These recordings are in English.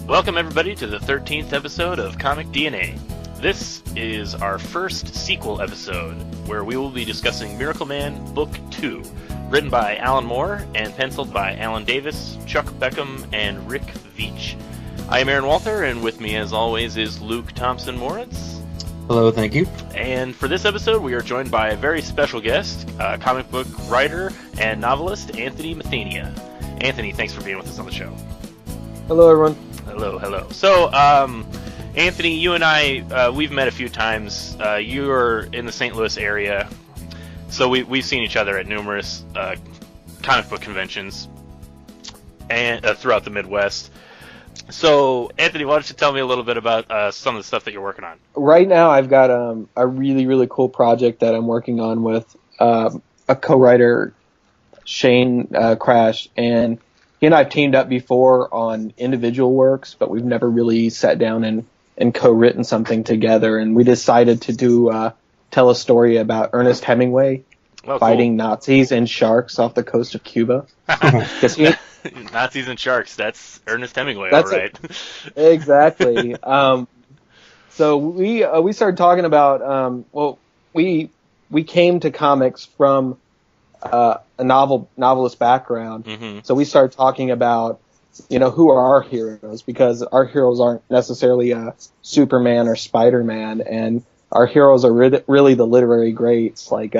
Welcome everybody to the 13th episode of Comic DNA. This is our first sequel episode, where we will be discussing Miracleman Book 2, written by Alan Moore and penciled by Alan Davis, Chuck Beckham, and Rick Veitch. I am Aaron Walther, and with me as always is Luke Thompson-Moritz. Hello, thank you. And for this episode, we are joined by a very special guest, comic book writer and novelist Anthony Mathenia. Anthony, thanks for being with us on the show. Hello, everyone. Hello. So, Anthony, you and I, we've met a few times. You're in the St. Louis area, so we've seen each other at numerous comic book conventions and throughout the Midwest. So, Anthony, why don't you tell me a little bit about some of the stuff that you're working on? Right now, I've got a really, really cool project that I'm working on with a co-writer, Shane Crash, and he and I have teamed up before on individual works, but we've never really sat down and co-written something together. And we decided to tell a story about Ernest Hemingway fighting Nazis and sharks off the coast of Cuba. Nazis and sharks, that's Ernest Hemingway, that's all right. Exactly. So we started talking about, we came to comics from a novelist background. Mm-hmm. So we started talking about, who are our heroes, because our heroes aren't necessarily Superman or Spider-Man, and our heroes are really the literary greats like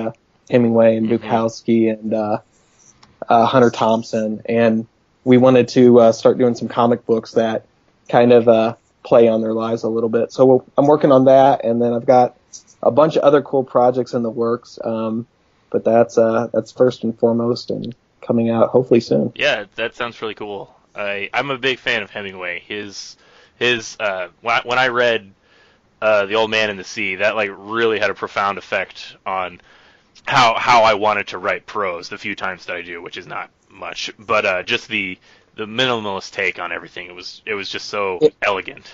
Hemingway and Bukowski and Hunter Thompson. And we wanted to start doing some comic books that kind of play on their lives a little bit. So I'm working on that, and then I've got a bunch of other cool projects in the works. But that's first and foremost and coming out hopefully soon. Yeah, that sounds really cool. I'm a big fan of Hemingway. When I read The Old Man and the Sea, that really had a profound effect on how I wanted to write prose the few times that I do, which is not much. But just the minimalist take on everything, it was just so elegant.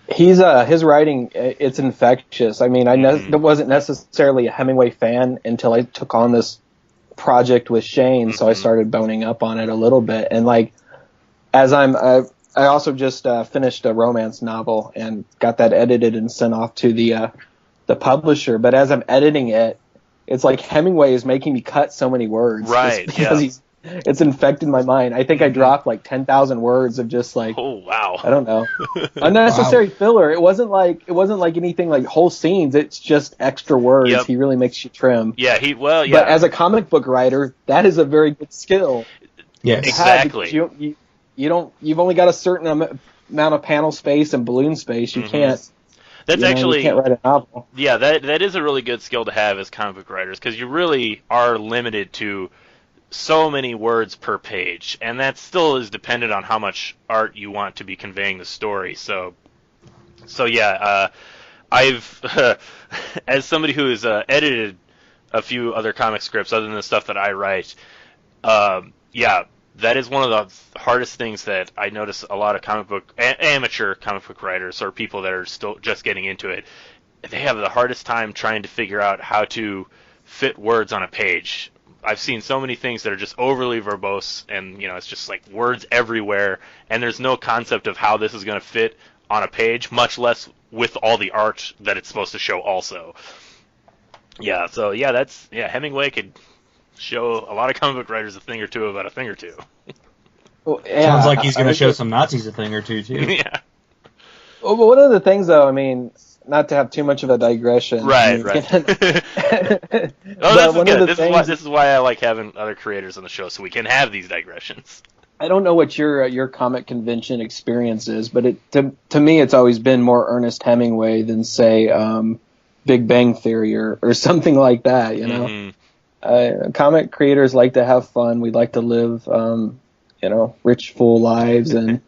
His writing, it's infectious. I mean, I wasn't necessarily a Hemingway fan until I took on this project with Shane, so I started boning up on it a little bit. And I also just finished a romance novel and got that edited and sent off to the publisher. But as I'm editing it, it's like Hemingway is making me cut so many words, right? Because it's infected my mind. I think I dropped 10,000 words of just oh wow, I don't know, unnecessary filler. It wasn't like anything like whole scenes. It's just extra words. Yep. He really makes you trim. Yeah, But as a comic book writer, that is a very good skill. Yes, exactly. You've only got a certain amount of panel space and balloon space. You can't. That's you can't write a novel. Yeah, that is a really good skill to have as comic book writers, because you really are limited to so many words per page, and that still is dependent on how much art you want to be conveying the story. So yeah, I've as somebody who has edited a few other comic scripts other than the stuff that I write, that is one of the hardest things that I notice a lot of amateur comic book writers, or people that are still just getting into it, they have the hardest time trying to figure out how to fit words on a page. I've seen so many things that are just overly verbose, and it's just words everywhere, and there's no concept of how this is going to fit on a page, much less with all the art that it's supposed to show also. Yeah, so Hemingway could show a lot of comic book writers a thing or two about a thing or two. Well, sounds like he's going to show some Nazis a thing or two too. Yeah. Well, but one of the things, though, I mean, not to have too much of a digression. Right. This is why I like having other creators on the show, so we can have these digressions. I don't know what your comic convention experience is, but to me it's always been more Ernest Hemingway than, say, Big Bang Theory or something like that. Comic creators like to have fun. We like to live, rich, full lives, and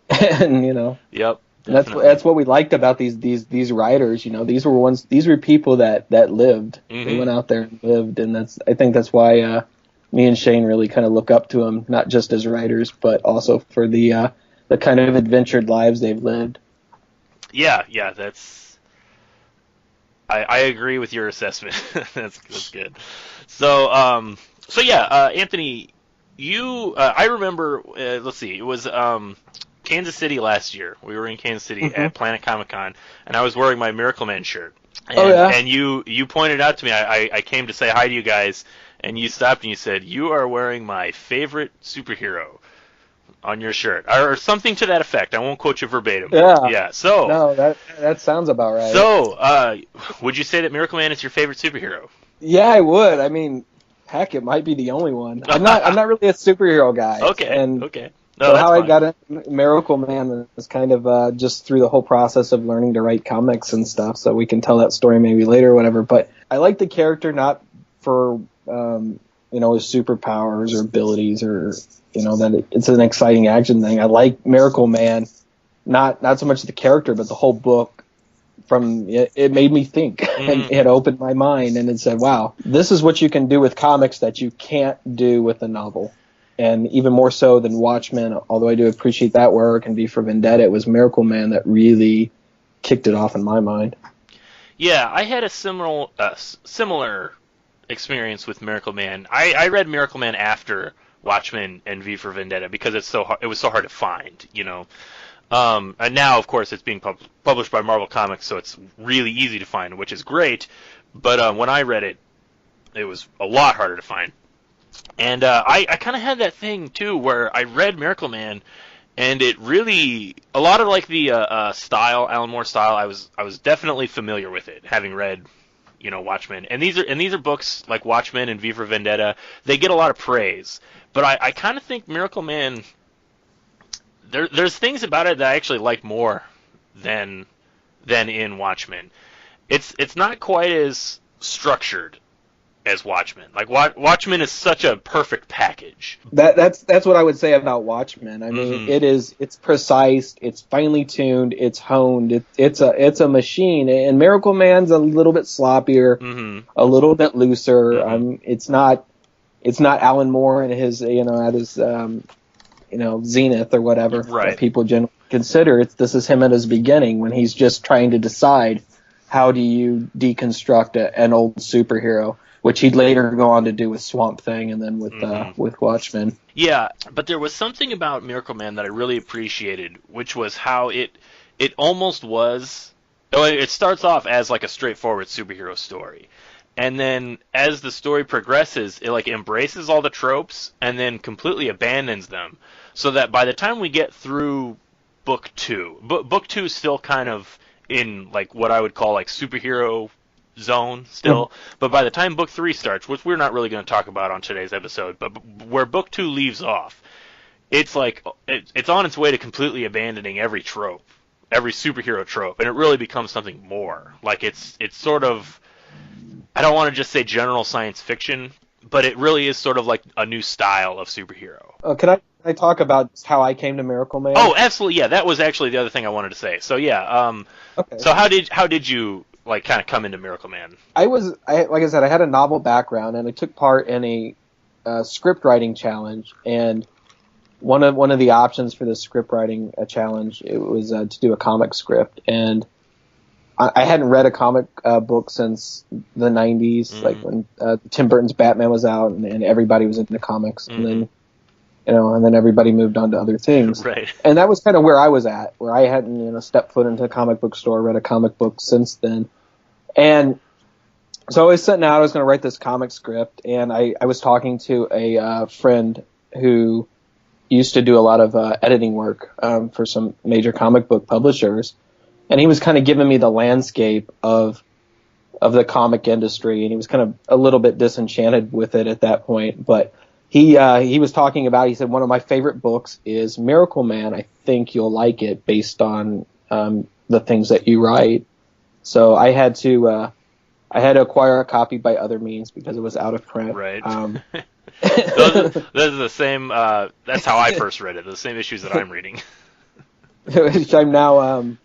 Yep. That's what we liked about these writers. These were people that lived. They went out there and lived, and I think that's why me and Shane really kind of look up to them, not just as writers, but also for the kind of adventured lives they've lived. Yeah, that's. I agree with your assessment. That's good. So Anthony, you I remember. Let's see, it was Kansas City last year. We were in Kansas City at Planet Comic Con, and I was wearing my Miracleman shirt. And, and you pointed out to me, I came to say hi to you guys, and you stopped and you said, "You are wearing my favorite superhero on your shirt," or something to that effect. I won't quote you verbatim. Yeah. So no, that sounds about right. So, would you say that Miracleman is your favorite superhero? Yeah, I would. I mean, heck, it might be the only one. I'm not really a superhero guy. Okay. No, so how I got into Miracleman was kind of just through the whole process of learning to write comics and stuff. So we can tell that story maybe later or whatever. But I like the character not for his superpowers or abilities or that it's an exciting action thing. I like Miracleman, not so much the character, but the whole book. It made me think, and it opened my mind, and it said, "Wow, this is what you can do with comics that you can't do with a novel." And even more so than Watchmen, although I do appreciate that work and V for Vendetta, it was Miracleman that really kicked it off in my mind. Yeah, I had a similar experience with Miracleman. I read Miracleman after Watchmen and V for Vendetta because it was so hard to find, and now, of course, it's being published by Marvel Comics, so it's really easy to find, which is great. But when I read it, it was a lot harder to find. And I kind of had that thing, too, where I read Miracleman, and it really, a lot of like the style, Alan Moore style, I was definitely familiar with it, having read, Watchmen. And these are books like Watchmen and V for Vendetta. They get a lot of praise, but I kind of think Miracleman, there's things about it that I actually like more than in Watchmen. It's not quite as structured as Watchmen. Like Watchmen is such a perfect package. That's what I would say about Watchmen. I mean, it's precise, it's finely tuned, it's honed, it's a machine. And Miracleman's a little bit sloppier, a little bit looser. It's not Alan Moore and his at his zenith or whatever that people generally consider. This is him at his beginning when he's just trying to decide how do you deconstruct an old superhero, which he'd later go on to do with Swamp Thing and then with Watchmen. Yeah, but there was something about Miracleman that I really appreciated, which was how it almost was. It starts off as like a straightforward superhero story, and then as the story progresses, it like embraces all the tropes and then completely abandons them, so that by the time we get through book 2, book 2 is still kind of in like what I would call like superhero zone still, but by the time book 3 starts, which we're not really going to talk about on today's episode, but where book 2 leaves off, it's like it's on its way to completely abandoning every trope, every superhero trope, and it really becomes something more. Like it's sort of, I don't want to just say general science fiction, but it really is sort of like a new style of superhero. Can I talk about how I came to Miracleman? Oh, absolutely, yeah. That was actually the other thing I wanted to say. So yeah, okay. So how did you like kind of come into Miracleman? Like I said, I had a novel background, and I took part in a script writing challenge. And one of the options for the script writing challenge, it was to do a comic script. And I hadn't read a comic book since the 90s, like when Tim Burton's Batman was out, and everybody was into comics, and then and then everybody moved on to other things. Right. And that was kind of where I was at, where I hadn't stepped foot into a comic book store, read a comic book since then. And so I was sitting out, I was going to write this comic script, and I was talking to a friend who used to do a lot of editing work for some major comic book publishers. And he was kind of giving me the landscape of the comic industry, and he was kind of a little bit disenchanted with it at that point. But he was talking about, he said, one of my favorite books is Miracleman. I think you'll like it based on the things that you write. So I had to acquire a copy by other means because it was out of print. Right. Those are the same. That's how I first read it. The same issues that I'm reading. Which I'm now.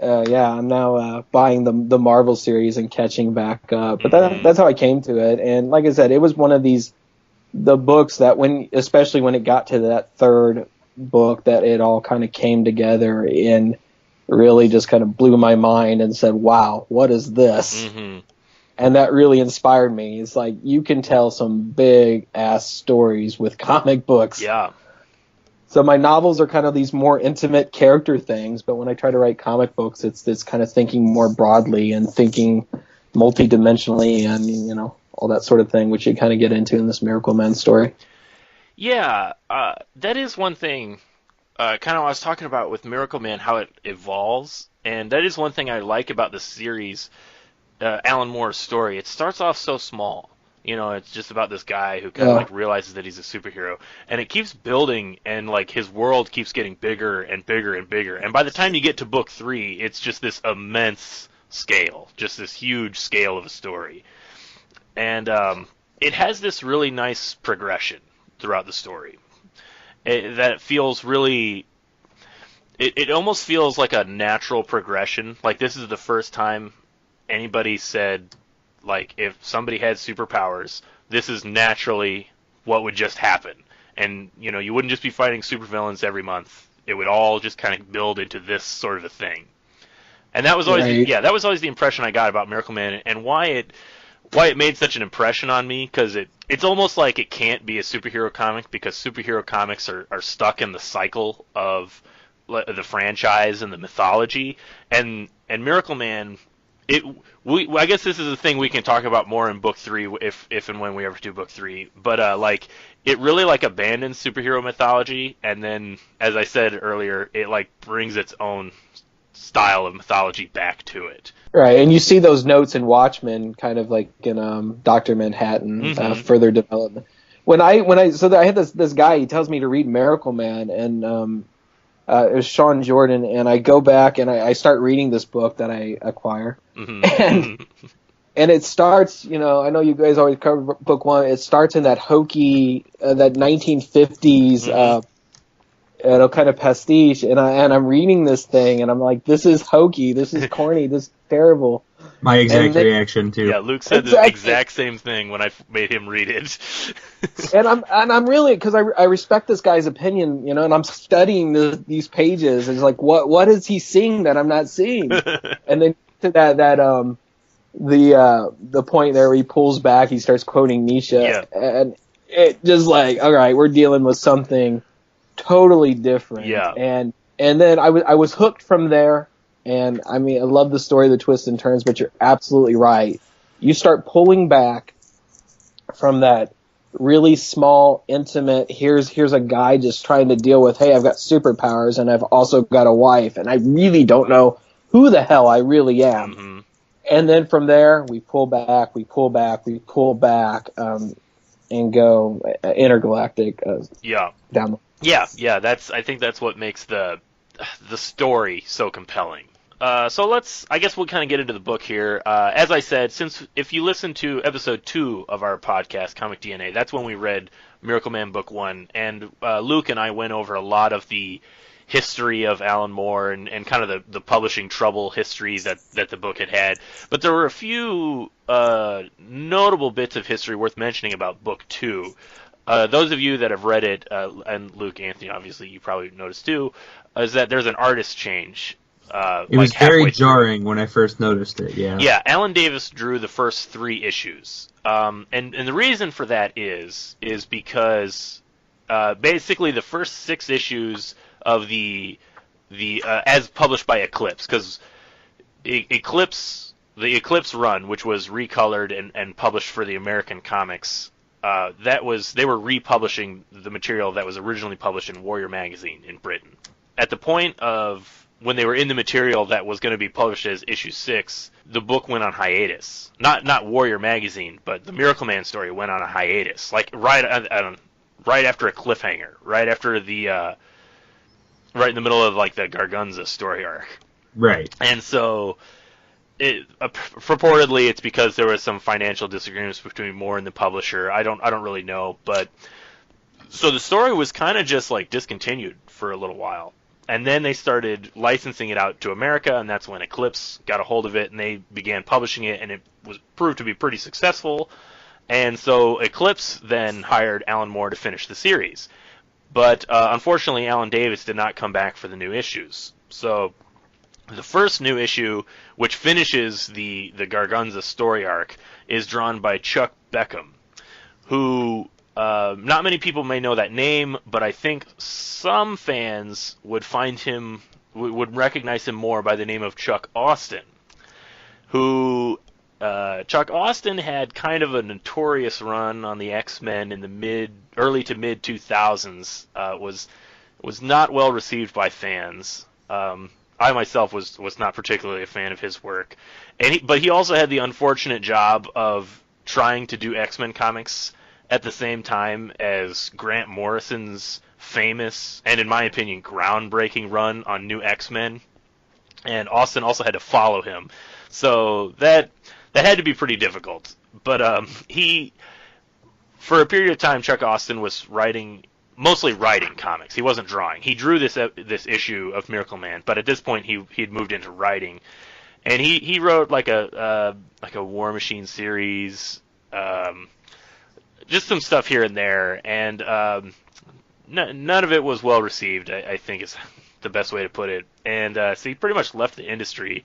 I'm now buying the Marvel series and catching back up. But that's how I came to it. And like I said, it was one of the books that especially when it got to that third book, that it all kind of came together and really just kind of blew my mind and said, wow, what is this? And that really inspired me. It's like, you can tell some big ass stories with comic books. Yeah. So my novels are kind of these more intimate character things, but when I try to write comic books, it's this kind of thinking more broadly and thinking multidimensionally and, you know, all that sort of thing, which you kind of get into in this Miracleman story. Yeah, that is one thing, kind of I was talking about with Miracleman, how it evolves, and that is one thing I like about the series, Alan Moore's story. It starts off so small. You know, it's just about this guy who kind of like realizes that he's a superhero, and it keeps building, and like his world keeps getting bigger and bigger and bigger. And by the time you get to book 3, it's just this immense scale, just this huge scale of a story. And it has this really nice progression throughout the story that feels really. It almost feels like a natural progression. Like this is the first time anybody said, like, if somebody had superpowers, this is naturally what would just happen. And, you know, you wouldn't just be fighting supervillains every month. It would all just kind of build into this sort of a thing. And that was always, that was always the impression I got about Miracleman, and why it made such an impression on me, because it's almost like it can't be a superhero comic, because superhero comics are stuck in the cycle of the franchise and the mythology, and Miracleman. I guess this is a thing we can talk about more in book 3 if and when we ever do book 3. But like it really like abandons superhero mythology, and then, as I said earlier, it like brings its own style of mythology back to it. Right, and you see those notes in Watchmen, kind of like in Dr. Manhattan, further development. I had this guy. He tells me to read Miracleman, and it was Sean Jordan, and I go back and I start reading this book that I acquire, and it starts, you know, I know you guys always cover book 1. It starts in that hokey, that 1950s, kind of pastiche, and I'm reading this thing, and I'm like, this is hokey, this is corny, this is terrible. My exact reaction too. Yeah, Luke said the exact same thing when I made him read it. and I'm really, because I respect this guy's opinion, you know, and I'm studying these pages, and it's like, what is he seeing that I'm not seeing? And then to the point there where he pulls back, he starts quoting Nietzsche, and it just like, all right, we're dealing with something totally different. Yeah. And then I was hooked from there. And I mean, I love the story, the twists and turns, but you're absolutely right. You start pulling back from that really small, intimate, here's a guy just trying to deal with, hey, I've got superpowers and I've also got a wife, and I really don't know who the hell I really am. Mm-hmm. And then from there, we pull back, and go intergalactic. Down. Yeah. I think that's what makes the story so compelling. So I guess we'll kind of get into the book here. As I said, if you listen to episode 2 of our podcast, Comic DNA, that's when we read Miracleman Book 1, and Luke and I went over a lot of the history of Alan Moore and kind of the publishing trouble history that the book had. But there were a few notable bits of history worth mentioning about Book 2. Those of you that have read it, and Luke, Anthony, obviously you probably noticed too, is that there's an artist change. It was very jarring when I first noticed it, yeah. Yeah, Alan Davis drew the first 3 issues. And the reason for that is because basically the first 6 issues of the as published by Eclipse, because the Eclipse run, which was recolored and published for the American comics, they were republishing the material that was originally published in Warrior magazine in Britain. At the point of when they were in the material that was going to be published as issue 6, the book went on hiatus. Not Warrior magazine, but the Miracleman story went on a hiatus, like right after a cliffhanger, right after right in the middle of like the Gargunza story arc. Right. And so purportedly it's because there was some financial disagreements between Moore and the publisher. I don't really know, but so the story was kind of just like discontinued for a little while. And then they started licensing it out to America, and that's when Eclipse got a hold of it, and they began publishing it, and it was proved to be pretty successful. And so Eclipse then hired Alan Moore to finish the series. But unfortunately, Alan Davis did not come back for the new issues. So the first new issue, which finishes the Gargunza story arc, is drawn by Chuck Beckham, who not many people may know that name, but I think some fans would would recognize him more by the name of Chuck Austen, who Chuck Austen had kind of a notorious run on the X-Men in the early to mid 2000s. Was not well received by fans. I myself was not particularly a fan of his work, but he also had the unfortunate job of trying to do X-Men comics at the same time as Grant Morrison's famous and, in my opinion, groundbreaking run on New X-Men, and Austen also had to follow him, so that had to be pretty difficult. But for a period of time, Chuck Austen was mostly writing comics. He wasn't drawing. He drew this issue of Miracleman, but at this point he'd moved into writing, and he wrote like a War Machine series, just some stuff here and there, and none of it was well received, I think is the best way to put it. And so he pretty much left the industry,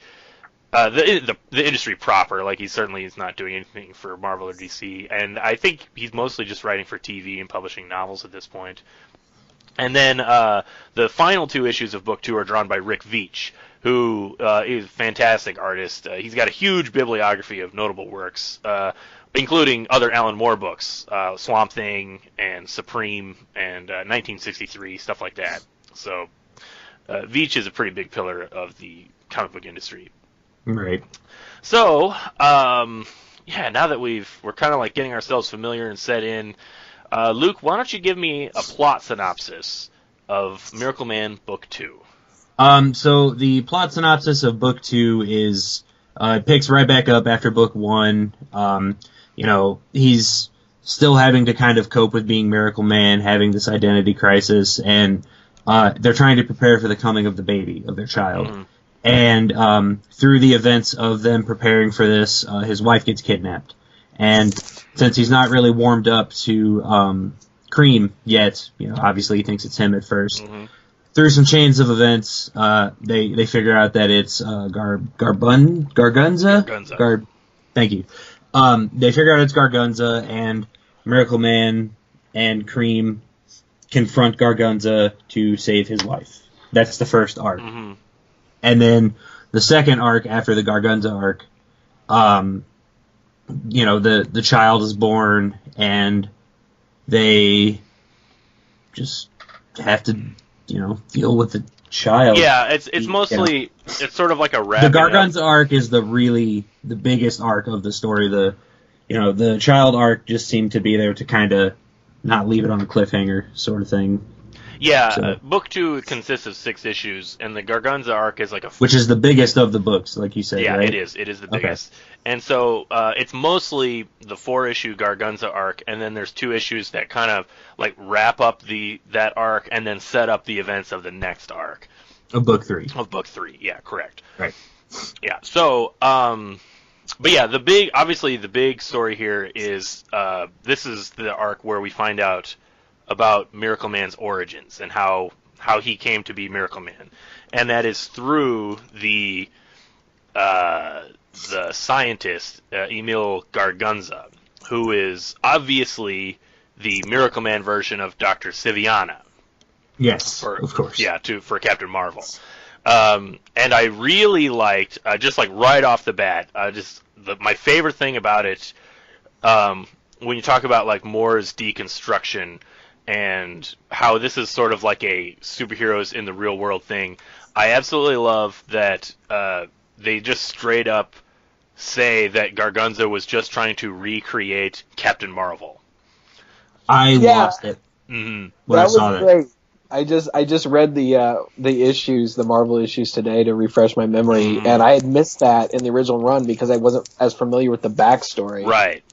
the industry proper. Like he's not doing anything for Marvel or DC, and I think he's mostly just writing for TV and publishing novels at this point. And then the final 2 issues of Book 2 are drawn by Rick Veitch, who is a fantastic artist. He's got a huge bibliography of notable works, including other Alan Moore books, Swamp Thing and Supreme and 1963, stuff like that. So Veitch is a pretty big pillar of the comic book industry. Right. So, now that we're kind of like getting ourselves familiar and set in, Luke, why don't you give me a plot synopsis of Miracleman Book 2? So the plot synopsis of Book 2 is, it picks right back up after Book 1. He's still having to kind of cope with being Miracleman, having this identity crisis, and they're trying to prepare for the coming of the baby, of their child. Mm-hmm. And through the events of them preparing for this, his wife gets kidnapped. And since he's not really warmed up to Cream yet, obviously he thinks it's him at first. Mm-hmm. Through some chains of events, they figure out that it's Gargunza? Gargunza. Thank you. They figure out it's Gargunza, and Miracleman and Cream confront Gargunza to save his wife. That's the first arc. Mm-hmm. And then the second arc, after the Gargunza arc, the child is born, and they just have to, deal with the child. Yeah, it's mostly, it's sort of like a wrap. The Gargunza arc is the biggest arc of the story. The child arc just seemed to be there to kind of not leave it on a cliffhanger sort of thing. Yeah, so. Book 2 consists of 6 issues, and the Gargunza arc is like which is the biggest of the books, like you said, yeah, right? it is the biggest. Okay. And so it's mostly the 4-issue Gargunza arc, and then there's 2 issues that kind of like wrap up that arc and then set up the events of the next arc. Of Book 3. Of Book 3, yeah, correct. Right. Yeah, so, but yeah, the big story here is, this is the arc where we find out about Miracleman's origins and how he came to be Miracleman, and that is through the scientist Emil Gargunza, who is obviously the Miracleman version of Dr. Siviana. Yes, of course. Yeah, for Captain Marvel. And I really liked, just like right off the bat, my favorite thing about it, when you talk about like Moore's deconstruction and how this is sort of like a superheroes in the real world thing, I absolutely love that they just straight up say that Gargunza was just trying to recreate Captain Marvel. I lost it when I saw that. Great. I just read the issues, the Marvel issues today to refresh my memory, and I had missed that in the original run because I wasn't as familiar with the backstory. Right.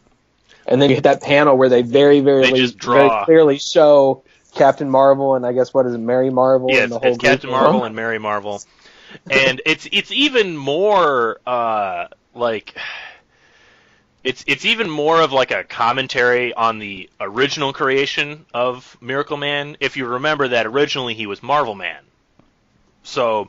And then you hit that panel where they very clearly show Captain Marvel and I guess what is it, Mary Marvel? Yeah, and the whole it's Captain Marvel and Mary Marvel, and it's even more It's even more of like a commentary on the original creation of Miracleman. If you remember that originally he was Marvel Man. So,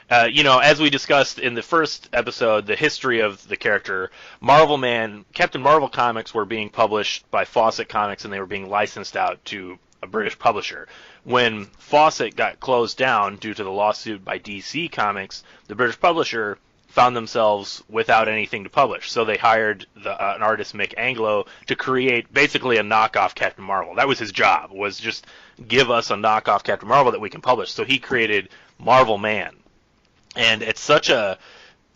As we discussed in the first episode, the history of the character, Captain Marvel comics were being published by Fawcett Comics, and they were being licensed out to a British publisher. When Fawcett got closed down due to the lawsuit by DC Comics, the British publisher found themselves without anything to publish. So they hired an artist, Mick Anglo, to create basically a knockoff Captain Marvel. That was his job, was just give us a knockoff Captain Marvel that we can publish. So he created Marvel Man. And it's such a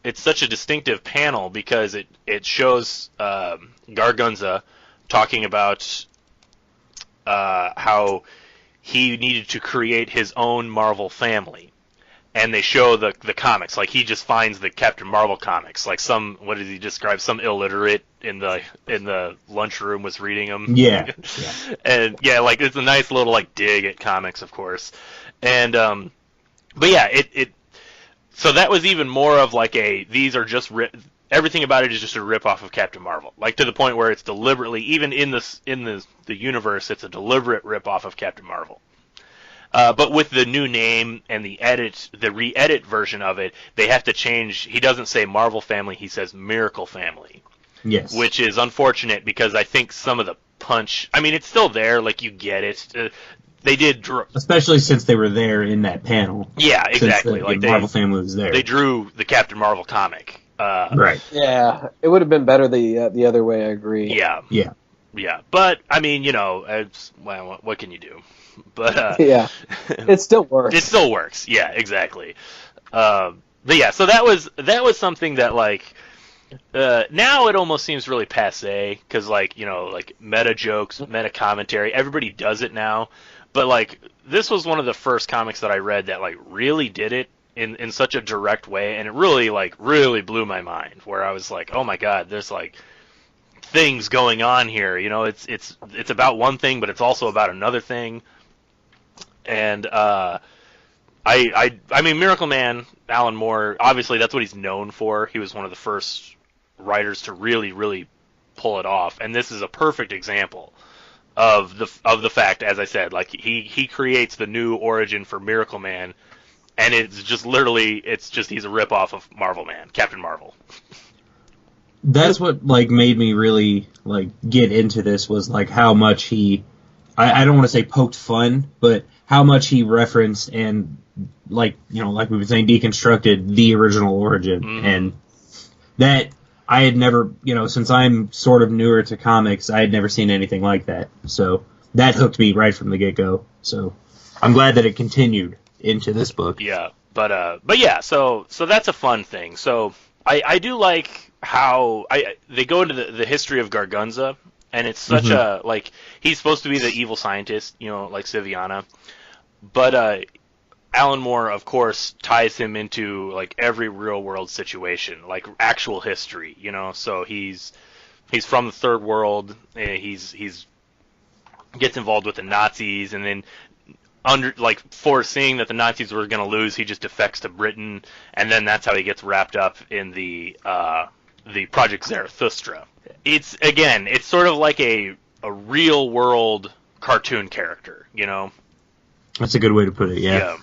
distinctive panel because it shows Gargunza talking about how he needed to create his own Marvel family, and they show the comics. Like, he just finds the Captain Marvel comics, like what did he describe? Some illiterate in the lunchroom was reading them. Yeah. And yeah, like, it's a nice little like dig at comics, of course. And but yeah, so that was even more of like everything about it is just a rip-off of Captain Marvel. Like, to the point where it's deliberately, even in the universe, it's a deliberate rip-off of Captain Marvel. But with the new name and the re-edit version of it, they have to change. He doesn't say Marvel Family, he says Miracle Family. Yes. Which is unfortunate because I think some of the punch, I mean, it's still there, like, you get it. They did, especially since they were there in that panel. Yeah, exactly. Like, the Marvel Family was there. They drew the Captain Marvel comic. Right. Yeah, it would have been better the other way. I agree. Yeah. But I mean, what can you do? But yeah, it still works. It still works. Yeah, exactly. But yeah, so that was something that, like, now it almost seems really passé because, like, like meta jokes, meta commentary, everybody does it now. But, like, this was one of the first comics that I read that, like, really did it in such a direct way, and it really blew my mind, where I was like, oh my god, there's, like, things going on here. It's about one thing, but it's also about another thing. And I mean, Miracleman, Alan Moore, obviously that's what he's known for. He was one of the first writers to really pull it off, and this is a perfect example of the fact, as I said, like, he creates the new origin for Miracleman, and it's just literally, he's a ripoff of Marvel Man, Captain Marvel. That's what, like, made me really, like, get into this, was, like, how much he, I don't want to say poked fun, but how much he referenced and, like, like we were saying, deconstructed the original origin. Mm-hmm. And that, I had never, since I'm sort of newer to comics, I had never seen anything like that. So that hooked me right from the get-go. So I'm glad that it continued into this book. Yeah, but yeah, so that's a fun thing. So I do like how they go into the history of Gargunza, and it's such a, like, he's supposed to be the evil scientist, like Siviana, but Alan Moore, of course, ties him into, like, every real-world situation, like actual history, So he's from the third world. He's gets involved with the Nazis, and then foreseeing that the Nazis were going to lose, he just defects to Britain, and then that's how he gets wrapped up in the Project Zarathustra. It's sort of like a real-world cartoon character, That's a good way to put it. Yeah.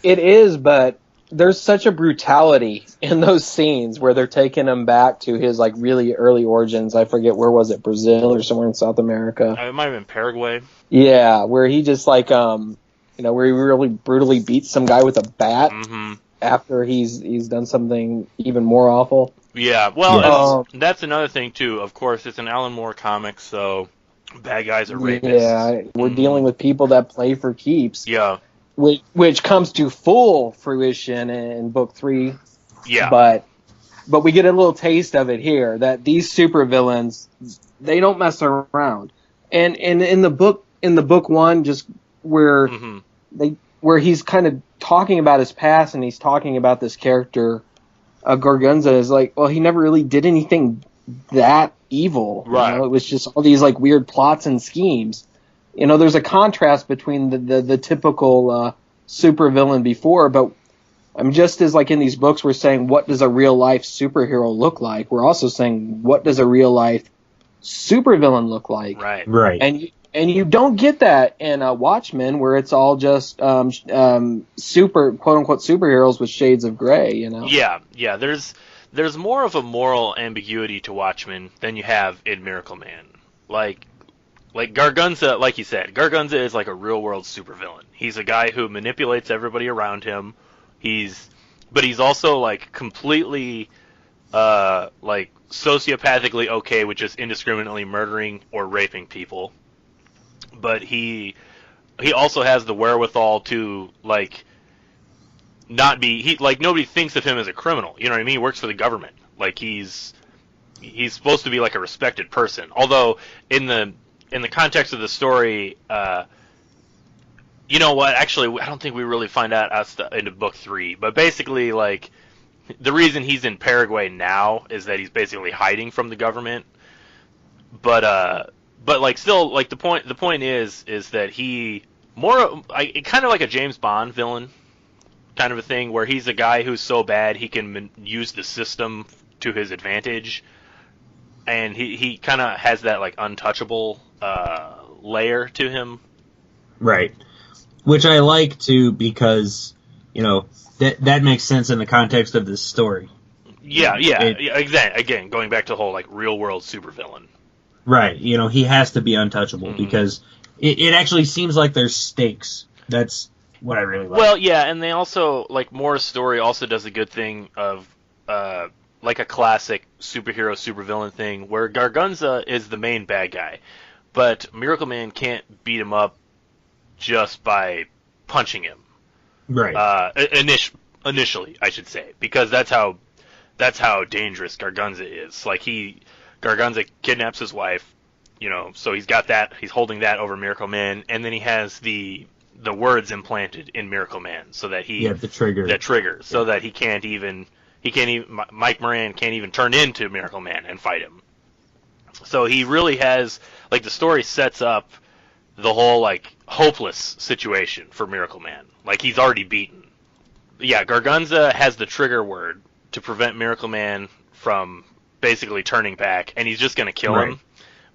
It is, but there's such a brutality in those scenes where they're taking him back to his, like, really early origins. I forget, where was it? Brazil or somewhere in South America? It might have been Paraguay. Yeah, where he just, like, where he really brutally beats some guy with a bat after he's done something even more awful. Yeah, well, that's another thing too. Of course, it's an Alan Moore comic, so bad guys are rapists. Yeah, we're dealing with people that play for keeps. Yeah. Which comes to full fruition in book 3. Yeah. But we get a little taste of it here, that these supervillains, they don't mess around. And in the book 1, just where where he's kind of talking about his past, and he's talking about this character, Gargunza, is like, well, he never really did anything that evil. Right. It was just all these, like, weird plots and schemes. There's a contrast between the typical supervillain before, but I'm just as, like, in these books we're saying, what does a real-life superhero look like? We're also saying, what does a real-life supervillain look like? Right. Right. And And you don't get that in Watchmen, where it's all just super quote unquote superheroes with shades of gray. You know? Yeah. There's more of a moral ambiguity to Watchmen than you have in Miracleman. Like Gargunza, like you said, Gargunza is like a real world supervillain. He's a guy who manipulates everybody around him. But he's also like completely like sociopathically okay with just indiscriminately murdering or raping people. But he also has the wherewithal to like not be nobody thinks of him as a criminal. You know what I mean? He works for the government. Like he's supposed to be like a respected person. Although in the context of the story, you know what? Actually, I don't think we really find out into book 3. But basically, like the reason he's in Paraguay now is that he's basically hiding from the government. But like still, like the point is that he kind of like a James Bond villain kind of a thing, where he's a guy who's so bad he can use the system to his advantage, and he kind of has that like untouchable layer to him. Right. Which I like too, because you know that makes sense in the context of this story. Yeah, exactly. Again, going back to the whole like real world supervillain. Right. You know, he has to be untouchable because it actually seems like there's stakes. That's what I really like. Well, yeah, and they also, like, Moore's story also does a good thing of, like a classic superhero, supervillain thing, where Gargunza is the main bad guy, but Miracleman can't beat him up just by punching him. Right. Initially, I should say, because that's how dangerous Gargunza is. Like, Gargunza kidnaps his wife, you know, so he's got that, he's holding that over Miracleman, and then he has the words implanted in Miracleman, so that the trigger, so that Mike Moran can't even turn into Miracleman and fight him. So he really has, like, the story sets up the whole like hopeless situation for Miracleman. Like, he's already beaten. Yeah, Gargunza has the trigger word to prevent Miracleman from basically turning back, and he's just going to kill him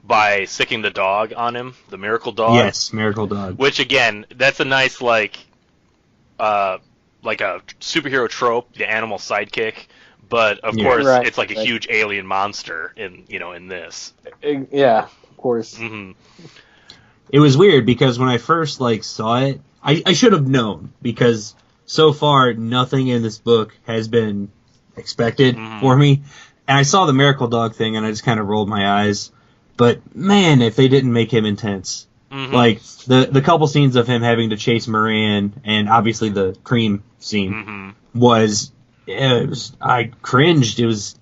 by sicking the dog on him, the Miracle Dog. Yes, Miracle Dog. Which, again, that's a nice, like a superhero trope, the animal sidekick. But, of course, it's like a huge alien monster in this. Yeah, of course. Mm-hmm. It was weird, because when I first, saw it, I should have known, because so far, nothing in this book has been expected for me. And I saw the Miracle Dog thing, and I just kind of rolled my eyes. But, man, if they didn't make him intense. Mm-hmm. Like, the couple scenes of him having to chase Moran, and obviously the cream scene, I cringed. It was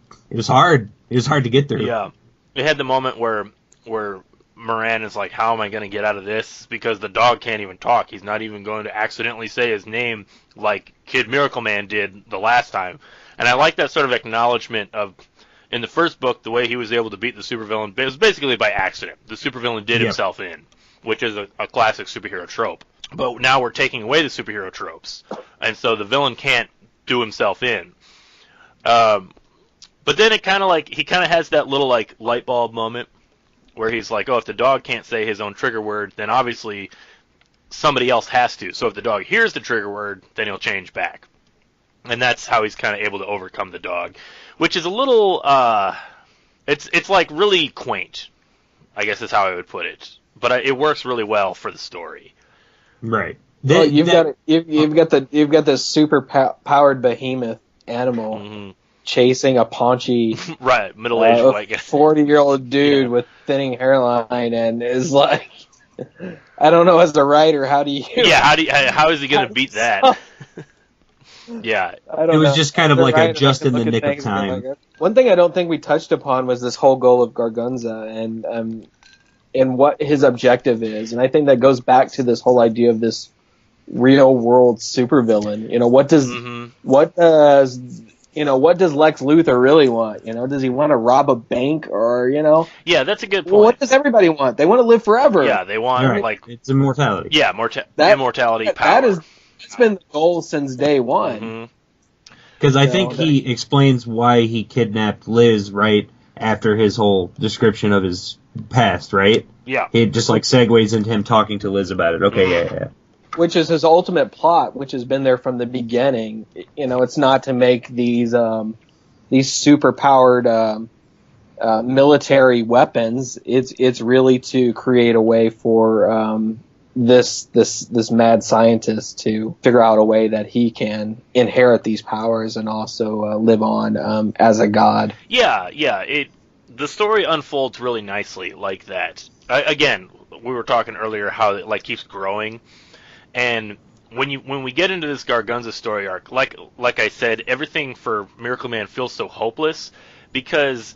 hard. It was hard to get through. Yeah. It had the moment where Moran is like, how am I going to get out of this? Because the dog can't even talk. He's not even going to accidentally say his name like Kid Miracleman did the last time. And I like that sort of acknowledgement of, in the first book, the way he was able to beat the supervillain, it was basically by accident. The supervillain did himself in, which is a classic superhero trope. But now we're taking away the superhero tropes, and so the villain can't do himself in. But then he kind of has that little light bulb moment where he's like, oh, if the dog can't say his own trigger word, then obviously somebody else has to. So if the dog hears the trigger word, then he'll change back. And that's how he's kind of able to overcome the dog, which is a little, it's like really quaint, I guess is how I would put it. But it works really well for the story. Right. Well, you've got this super powered behemoth animal chasing a paunchy, middle-aged white guy, 40-year-old dude with thinning hairline, and is like, I don't know, as a writer, how do you? Yeah, how is he going to beat that? Yeah, it was just kind of like a just in the nick of time. One thing I don't think we touched upon was this whole goal of Gargunza and what his objective is, and I think that goes back to this whole idea of this real world supervillain. What does Lex Luthor really want? Does he want to rob a bank, or Yeah, that's a good point. Well, what does everybody want? They want to live forever. Yeah, they want it's immortality. Yeah, immortality, power. That's been the goal since day one. Because I think he explains why he kidnapped Liz, right? after his whole description of his past, right? Yeah. It just like segues into him talking to Liz about it. Okay, yeah. Which is his ultimate plot, which has been there from the beginning. You know, it's not to make these super powered military weapons. It's really to create a way for this mad scientist to figure out a way that he can inherit these powers and also live on as a god. Yeah. The story unfolds really nicely like that. Again, we were talking earlier how it like keeps growing, and when we get into this Gargunza story arc, like I said, everything for Miracleman feels so hopeless because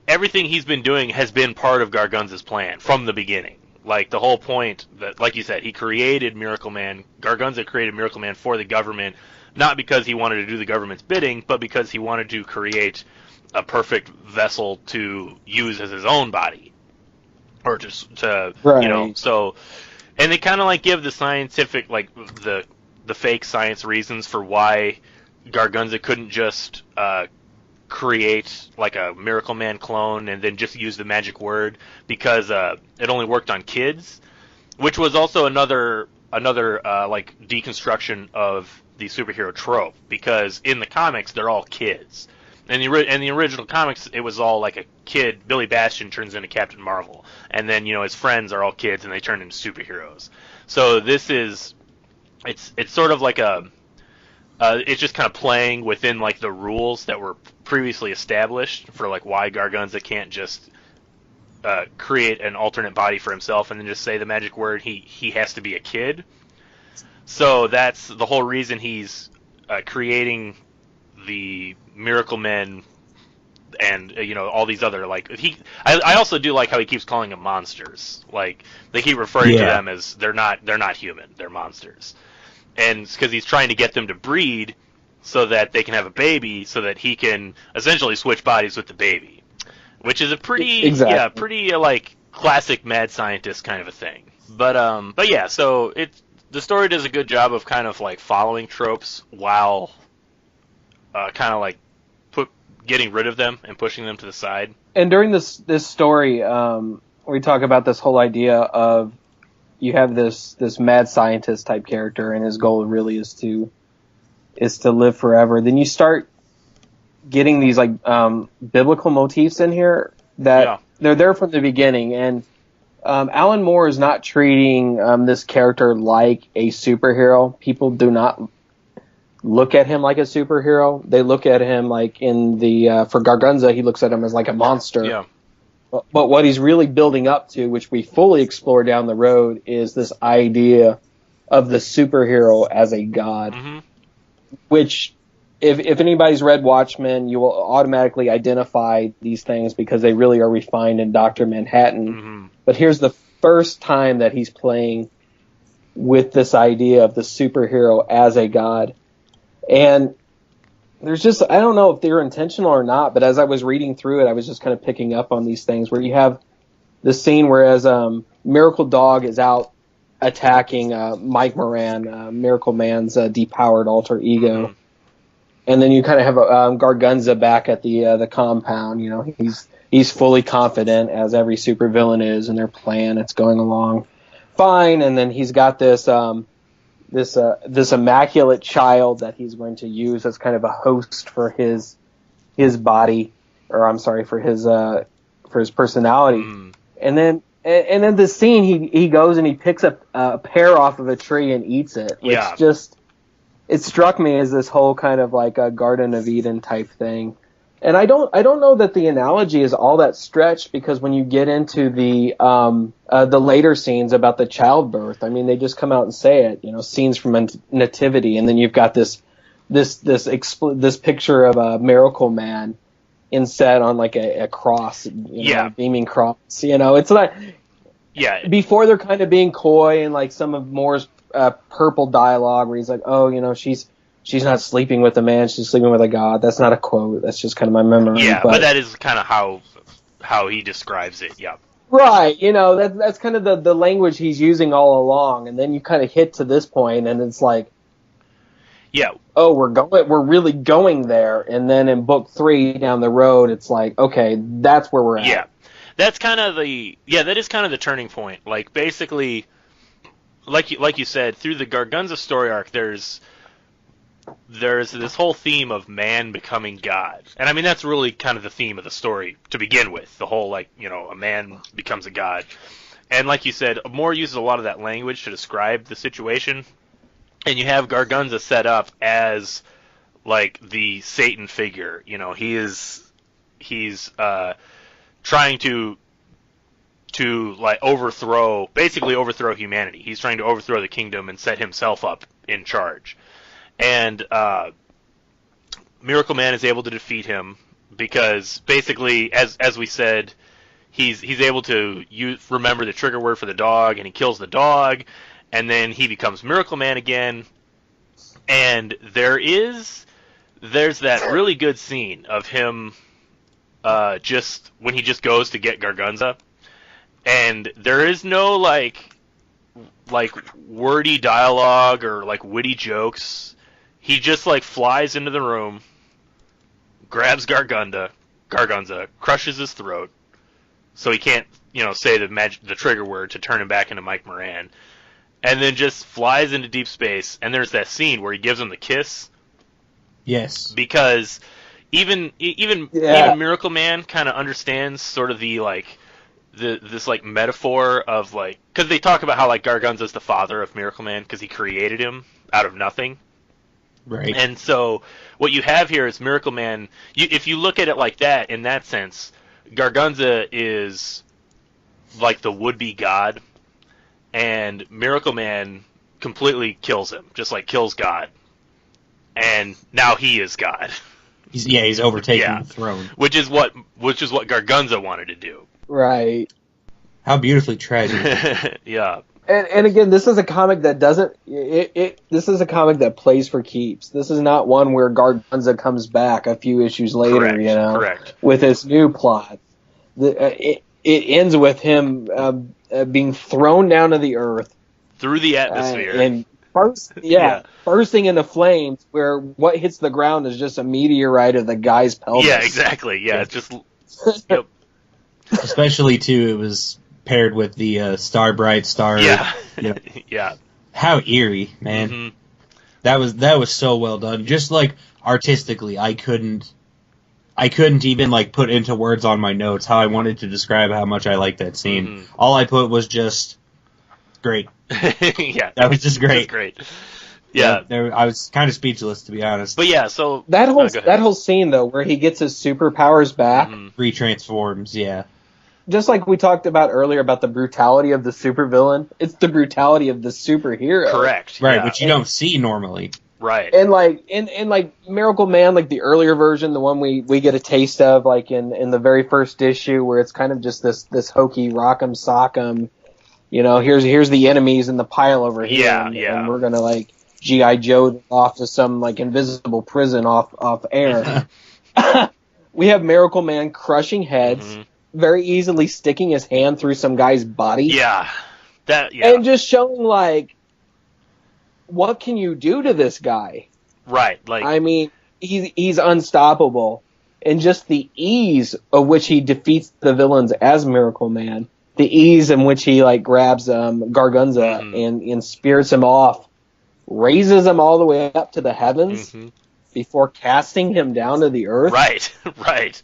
everything he's been doing has been part of Gargunza's plan from the beginning. Like the whole point that, like you said, he created Miracleman. Gargunza created Miracleman for the government, not because he wanted to do the government's bidding, but because he wanted to create a perfect vessel to use as his own body, or just to right. You know. So, and they kind of like give the scientific, like the fake science reasons for why Gargunza couldn't just create like a Miracleman clone and then just use the magic word because it only worked on kids, which was also another like deconstruction of the superhero trope, because in the comics they're all kids. In the original comics, it was all like a kid. Billy Bastion turns into Captain Marvel, and then his friends are all kids and they turn into superheroes. So this is it's sort of like it's just kind of playing within like the rules that were previously established for like why Gargunza can't just create an alternate body for himself and then just say the magic word. He has to be a kid. So that's the whole reason he's creating the Miraclemen and all these other like I also do like how he keeps calling them monsters. Like they keep referring to them as they're not human, they're monsters. And it's because he's trying to get them to breed so that they can have a baby, so that he can essentially switch bodies with the baby, which is a pretty like classic mad scientist kind of a thing. But yeah, so the story does a good job of kind of like following tropes while kind of like getting rid of them and pushing them to the side. And during this story, we talk about this whole idea of you have this mad scientist type character, and his goal really is to live forever. Then you start getting these like biblical motifs in here that they're there from the beginning. And Alan Moore is not treating this character like a superhero. People do not look at him like a superhero. They look at him like for Gargunza, he looks at him as like a monster. Yeah. But what he's really building up to, which we fully explore down the road, is this idea of the superhero as a god. Mm-hmm. Which, if anybody's read Watchmen, you will automatically identify these things because they really are refined in Dr. Manhattan. Mm-hmm. But here's the first time that he's playing with this idea of the superhero as a god. And there's just, I don't know if they're intentional or not, but as I was reading through it, I was just kind of picking up on these things where you have this scene whereas Miracle Dog is out attacking Mike Moran, Miracleman's depowered alter ego. Mm-hmm. And then you kind of have Gargunza back at the compound. He's fully confident, as every supervillain is, in their plan. It's going along fine. And then he's got this immaculate child that he's going to use as kind of a host for his body, or I'm sorry, for his personality. Mm. And then the scene, he goes and he picks up a pear off of a tree and eats it, which it struck me as this whole kind of like a Garden of Eden type thing. And I don't know that the analogy is all that stretched, because when you get into the later scenes about the childbirth, I mean, they just come out and say it, scenes from Nativity, and then you've got this picture of a Miracleman inset on like a cross, beaming cross. It's like before they're kind of being coy, and like some of Moore's purple dialogue where he's like, she's not sleeping with a man, she's sleeping with a god. That's not a quote. That's just kind of my memory. Yeah, but that is kind of how he describes it, yeah. Right, that's kind of the language he's using all along, and then you kind of hit to this point, and it's like... Yeah. oh, we're really going there. And then in book 3 down the road, it's like, okay, that's where we're at. Yeah. That is kind of the turning point. Like, basically, like you said, through the Gargunza story arc, there's this whole theme of man becoming God. And I mean, that's really kind of the theme of the story to begin with. The whole, like, a man becomes a god. And like you said, Moore uses a lot of that language to describe the situation. And you have Gargunza set up as, like, the Satan figure. He's trying to like basically overthrow humanity. He's trying to overthrow the kingdom and set himself up in charge. And Miracleman is able to defeat him because basically, as we said, he's able to remember the trigger word for the dog, and he kills the dog, and then he becomes Miracleman again. And there's that really good scene of him just when he just goes to get Gargunza, and there is no like wordy dialogue or like witty jokes. He just like flies into the room, grabs Gargunza, crushes his throat, so he can't say the trigger word to turn him back into Mike Moran, and then just flies into deep space. And there's that scene where he gives him the kiss. Yes, because even Miracleman kind of understands sort of the like this like metaphor of like, because they talk about how like Gargunza's the father of Miracleman because he created him out of nothing. Right. And so what you have here is Miracleman. If you look at it like that, in that sense, Gargunza is like the would-be god, and Miracleman completely kills him, just like kills God. And now he is God. He's overtaking the throne. Which is what Gargunza wanted to do. Right. How beautifully tragic. Yeah. And again, this is a comic that doesn't. This is a comic that plays for keeps. This is not one where Gargunza comes back a few issues later, Correct. with his new plot. It ends with him being thrown down to the earth through the atmosphere and bursting into flames. Where what hits the ground is just a meteorite of the guy's pelvis. Yeah, exactly. Yeah, it's just. Yep. Especially too, it was paired with the Star Bright Star. Yeah. Yeah. How eerie, man. Mm-hmm. That was so well done. Just like artistically, I couldn't even like put into words on my notes how I wanted to describe how much I liked that scene. Mm-hmm. All I put was just great. Yeah. That was just great. Great. Yeah. I was kind of speechless, to be honest. But yeah, so that whole scene though, where he gets his superpowers back, retransforms, yeah. Just like we talked about earlier about the brutality of the supervillain, it's the brutality of the superhero. Correct. Right, yeah. which you don't see normally. Right. And like in like Miracleman, like the earlier version, the one we get a taste of, like in the very first issue, where it's kind of just this hokey rock'em sock'em, here's the enemies in the pile over here, and we're gonna like G.I. Joe off to some like invisible prison off air. We have Miracleman crushing heads, very easily sticking his hand through some guy's body. Yeah. And just showing like, what can you do to this guy? Right. Like, I mean, he's unstoppable, and just the ease of which he defeats the villains as Miracleman, the ease in which he like grabs Gargunza and spirits him off, raises him all the way up to the heavens before casting him down to the earth. Right. Right.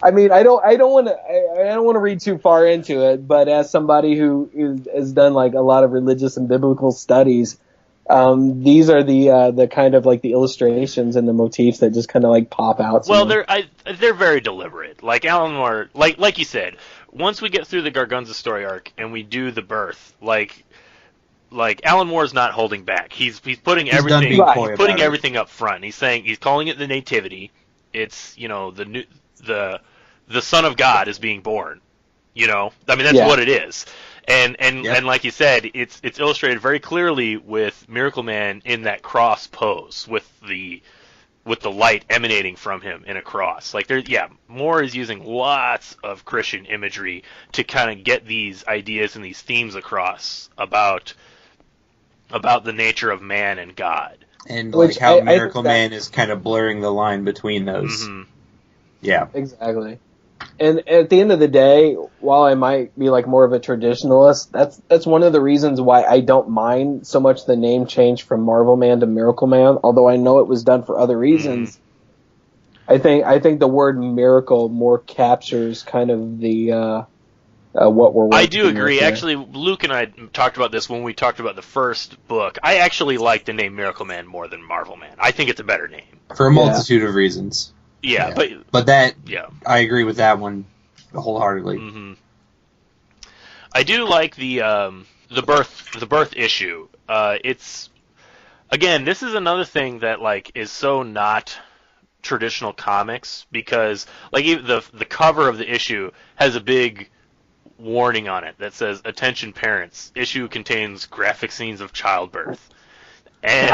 I mean, I don't want to read too far into it, but as somebody who has done like a lot of religious and biblical studies, these are the kind of like the illustrations and the motifs that just kind of like pop out. Well, they're very deliberate. Like Alan Moore, like you said, once we get through the Gargunza story arc and we do the birth, like Alan Moore's not holding back. He's putting everything up front. He's calling it the nativity. It's the Son of God is being born. I mean, that's what it is. And like you said, it's illustrated very clearly with Miracleman in that cross pose with the light emanating from him in a cross. Like Moore is using lots of Christian imagery to kind of get these ideas and these themes across about the nature of man and God. And Which how I think Miracle that- Man is kind of blurring the line between those. Mhm. Yeah. Exactly. And at the end of the day, while I might be like more of a traditionalist, that's one of the reasons why I don't mind so much the name change from Marvel Man to Miracle Man, although I know it was done for other reasons. I think the word miracle more captures kind of the what we're I working do agree. with here. Actually, Luke and I talked about this when we talked about the first book. I actually like the name Miracle Man more than Marvel Man. I think it's a better name. For a multitude of reasons. Yeah, But that, yeah. I agree with that one wholeheartedly. Hmm. I do like the birth issue. It's again, this is another thing that like is so not traditional comics because like even the cover of the issue has a big warning on it that says "Attention parents, issue contains graphic scenes of childbirth." And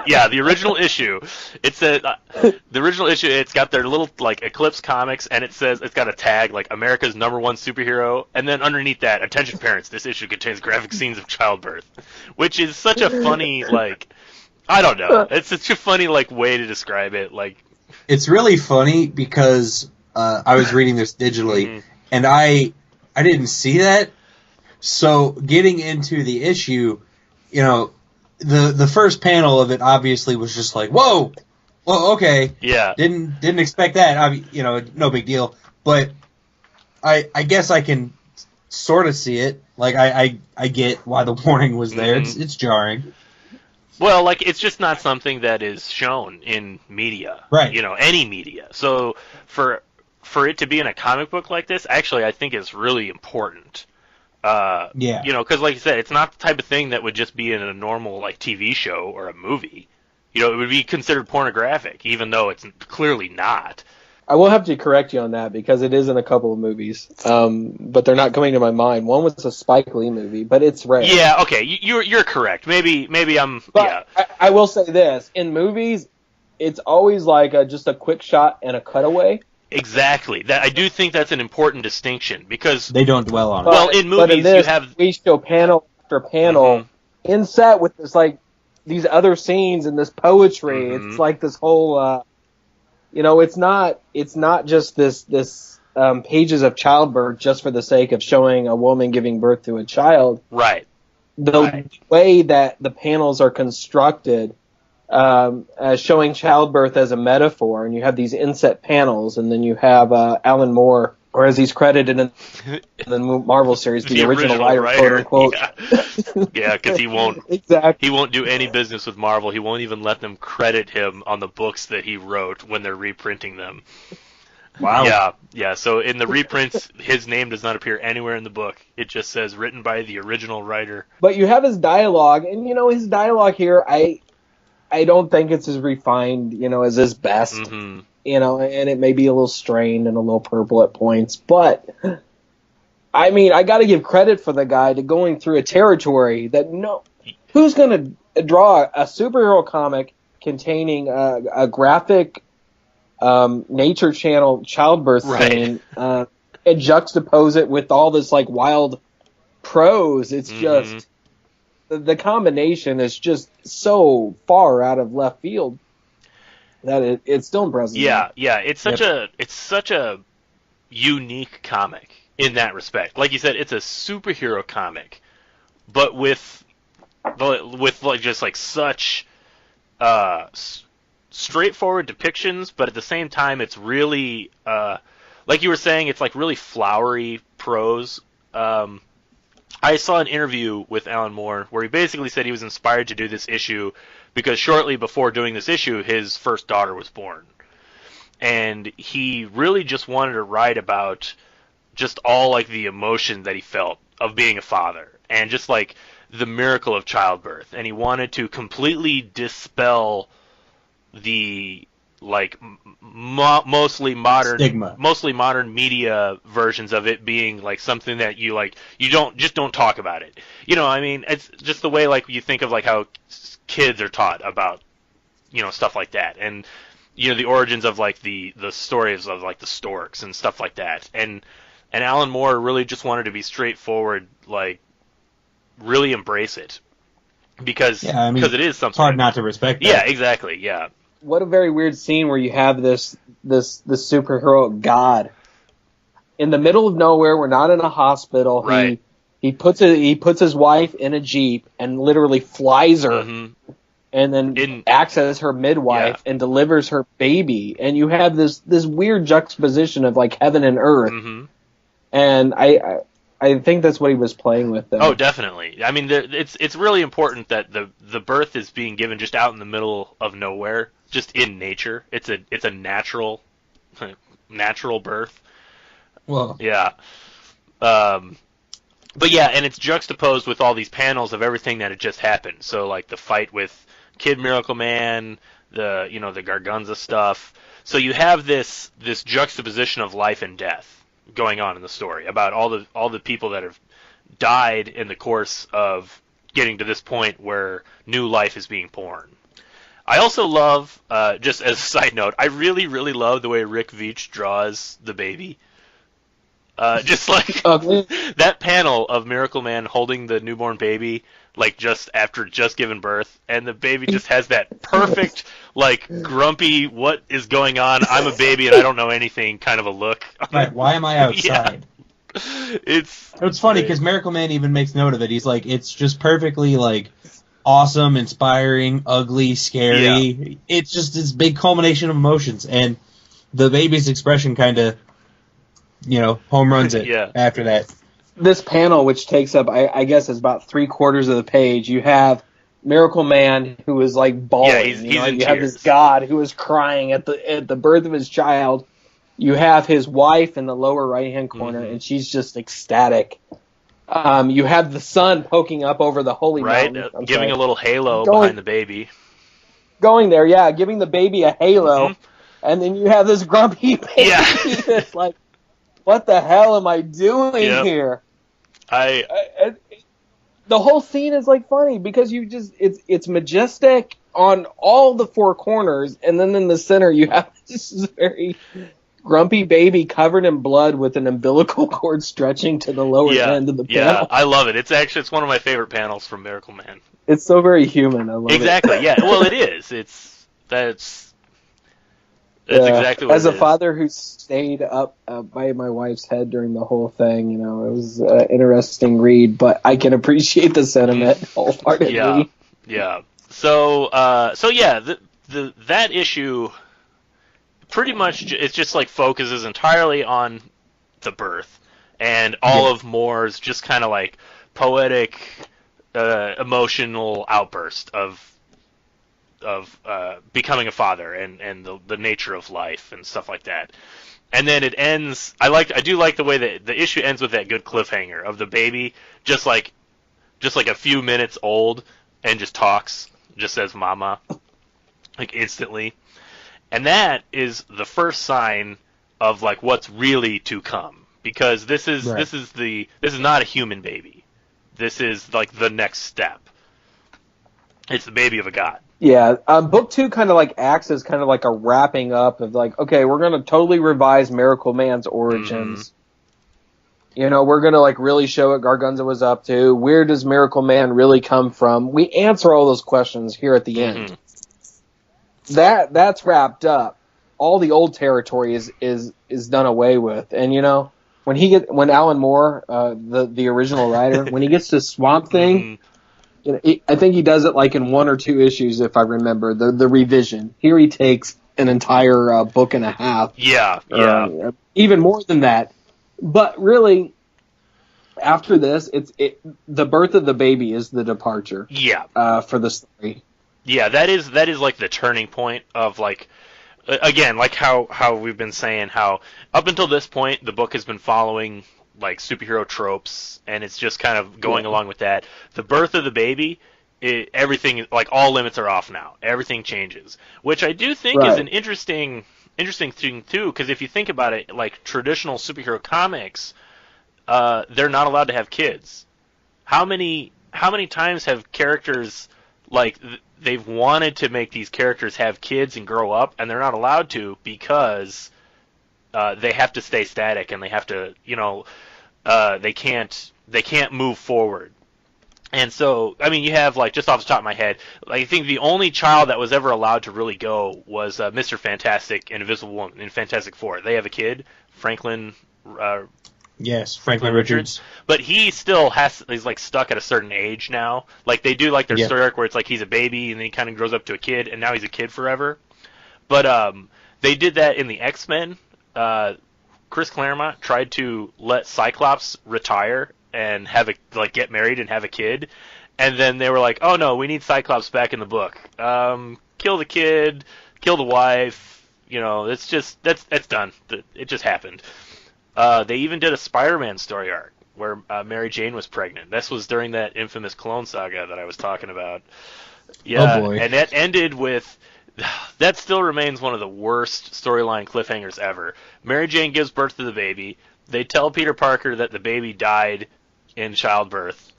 yeah, the original issue, it's got their little like Eclipse comics, and it says it's got a tag like America's #1 superhero, and then underneath that, "Attention parents, this issue contains graphic scenes of childbirth," which is such a funny like, I don't know, it's such a funny like way to describe it. Like, It's really funny because I was reading this digitally, Mhm. and I didn't see that. So getting into the issue, the first panel of it obviously was just like, whoa, okay, yeah, didn't expect that. No big deal. But I guess I can sort of see it. Like I get why the warning was there. Mhm. It's jarring. well, like it's just not something that is shown in media, Right. Any media. So for it to be in a comic book like this, actually, I think is really important. Yeah. Because like you said, it's not the type of thing that would just be in a normal like TV show or a movie. It would be considered pornographic, even though it's clearly not. I will have to correct you on that because it is in a couple of movies, but they're not coming to my mind. One was a Spike Lee movie, but it's rare. Yeah, okay, you're correct. Maybe I'm But yeah. I will say this: in movies, it's always like just a quick shot and a cutaway. Exactly. That I do think that's an important distinction because They don't dwell on it. Well, in but movies, this, you have- we show panel after panel in set with this like these other scenes and this poetry. Mhm. It's like this whole, it's not just this pages of childbirth just for the sake of showing a woman giving birth to a child. right. The way that the panels are constructed, as showing childbirth as a metaphor, and you have these inset panels, and then you have Alan Moore, or as he's credited in the Marvel series, the original writer, quote unquote. Yeah, because he won't Exactly. do any business with Marvel. He won't even let them credit him on the books that he wrote when they're reprinting them. Wow. Yeah. So in the reprints, his name does not appear anywhere in the book. It just says written by the original writer. But you have his dialogue, and his dialogue here, I don't think it's as refined, as his best. Mm-hmm. And it may be a little strained and a little purple at points, but I mean, I got to give credit for the guy to going through a territory that who's going to draw a superhero comic containing a graphic Nature Channel childbirth scene and juxtapose it with all this like wild prose. It's just the combination is just so far out of left field that it still impresses me. Yeah. It's such a unique comic in that respect. Like you said, it's a superhero comic, but with like just like such straightforward depictions, but at the same time, it's really like you were saying, it's like really flowery prose. I saw an interview with Alan Moore where he basically said he was inspired to do this issue because shortly before doing this issue, his first daughter was born. And he really just wanted to write about just all like the emotion that he felt of being a father and just like the miracle of childbirth. And he wanted to completely dispel the like mostly modern Stigma. mostly modern media versions of it being like something that you don't talk about it. I mean, it's just the way like you think of like how kids are taught about stuff like that, and the origins of like the stories of like the storks and stuff like that. And Alan Moore really just wanted to be straightforward, like really embrace it. because Yeah, I mean, it is something. It's hard not to respect that. Yeah, exactly. Yeah. What a very weird scene where you have this superhero god in the middle of nowhere. We're not in a hospital. Right. He puts his wife in a Jeep and literally flies her, and then acts as her midwife and delivers her baby. And you have this weird juxtaposition of like heaven and earth. And I think that's what he was playing with there. Oh, definitely. I mean, it's really important that the birth is being given just out in the middle of nowhere, just in nature. It's a natural birth. Well, yeah. But yeah, and it's juxtaposed with all these panels of everything that had just happened. So like the fight with Kid Miracleman, the Gargunza stuff. So you have this juxtaposition of life and death going on in the story about all the people that have died in the course of getting to this point where new life is being born. I also love, just as a side note, I really, really love the way Rick Veitch draws the baby. Just like that panel of Miracleman holding the newborn baby, like just after just given birth, and the baby just has that perfect, like grumpy, what is going on? I'm a baby and I don't know anything kind of a look. Right? Why am I outside? Yeah. It's funny because Miracleman even makes note of it. He's like, it's just perfectly like awesome, inspiring, ugly, scary. Yeah. It's just this big culmination of emotions, and the baby's expression kind of, home runs it after that. This panel, which takes up, I guess, is about 3/4 of the page, you have Miracleman who is like bawling. Yeah, he's in you have tears. this god who is crying at the birth of his child. You have his wife in the lower right-hand corner, and she's just ecstatic. You have the sun poking up over the holy mountain. Giving a little halo behind the baby. Going there, yeah, giving the baby a halo. And then you have this grumpy baby that's like, what the hell am I doing here? The whole scene is like funny because it's majestic on all the four corners, and then in the center you have this very grumpy baby covered in blood with an umbilical cord stretching to the lower end of the panel. Yeah, I love it. It's one of my favorite panels from Miracleman. It's so very human. I love it. Exactly. Yeah. Well, it is. That's exactly what it is. As a father who stayed up by my wife's head during the whole thing, it was an interesting read, but I can appreciate the sentiment wholeheartedly. Yeah. So that issue pretty much it just like focuses entirely on the birth, and all of Moore's just kind of like poetic, emotional outburst of becoming a father and the nature of life and stuff like that. And then it ends. I do like the way that the issue ends with that good cliffhanger of the baby just like a few minutes old and just talks, just says "mama," like instantly. And that is the first sign of like what's really to come, because this is not a human baby. This is like the next step. It's the baby of a god. Yeah, book 2 kind of like acts as kind of like a wrapping up of like, okay, we're going to totally revise Miracleman's origins. We're going to like really show what Gargunza was up to. Where does Miracleman really come from? We answer all those questions here at the end. That's wrapped up. All the old territory is done away with. And when Alan Moore, the original writer, when he gets to Swamp Thing, I think he does it like in 1 or 2 issues, if I remember, the revision. Here he takes an entire book and a half. Yeah. Even more than that. But really, after this, the birth of the baby is the departure. Yeah. For the story. Yeah, that is like the turning point of like, again, like how we've been saying, how up until this point the book has been following like superhero tropes, and it's just kind of going along with that. The birth of the baby, everything, like all limits are off now. Everything changes, which I do think is an interesting thing too, because if you think about it, like traditional superhero comics, they're not allowed to have kids. How many times have characters like they've wanted to make these characters have kids and grow up, and they're not allowed to because they have to stay static, and they have to, they can't move forward. And so, I mean, you have, like, just off the top of my head, like, I think the only child that was ever allowed to really go was Mr. Fantastic and Invisible Woman in Fantastic Four. They have a kid, Franklin. Yes, Franklin Richards. But he still he's like stuck at a certain age now. Like they do like their story arc where it's like he's a baby and then he kind of grows up to a kid and now he's a kid forever. But they did that in the X-Men. Chris Claremont tried to let Cyclops retire and get married and have a kid, and then they were like, "Oh no, we need Cyclops back in the book. Kill the kid, kill the wife. You know, that's done. It just happened." They even did a Spider-Man story arc where Mary Jane was pregnant. This was during that infamous Clone Saga that I was talking about. Yeah, oh boy. And that ended with. That still remains one of the worst storyline cliffhangers ever. Mary Jane gives birth to the baby. They tell Peter Parker that the baby died in childbirth.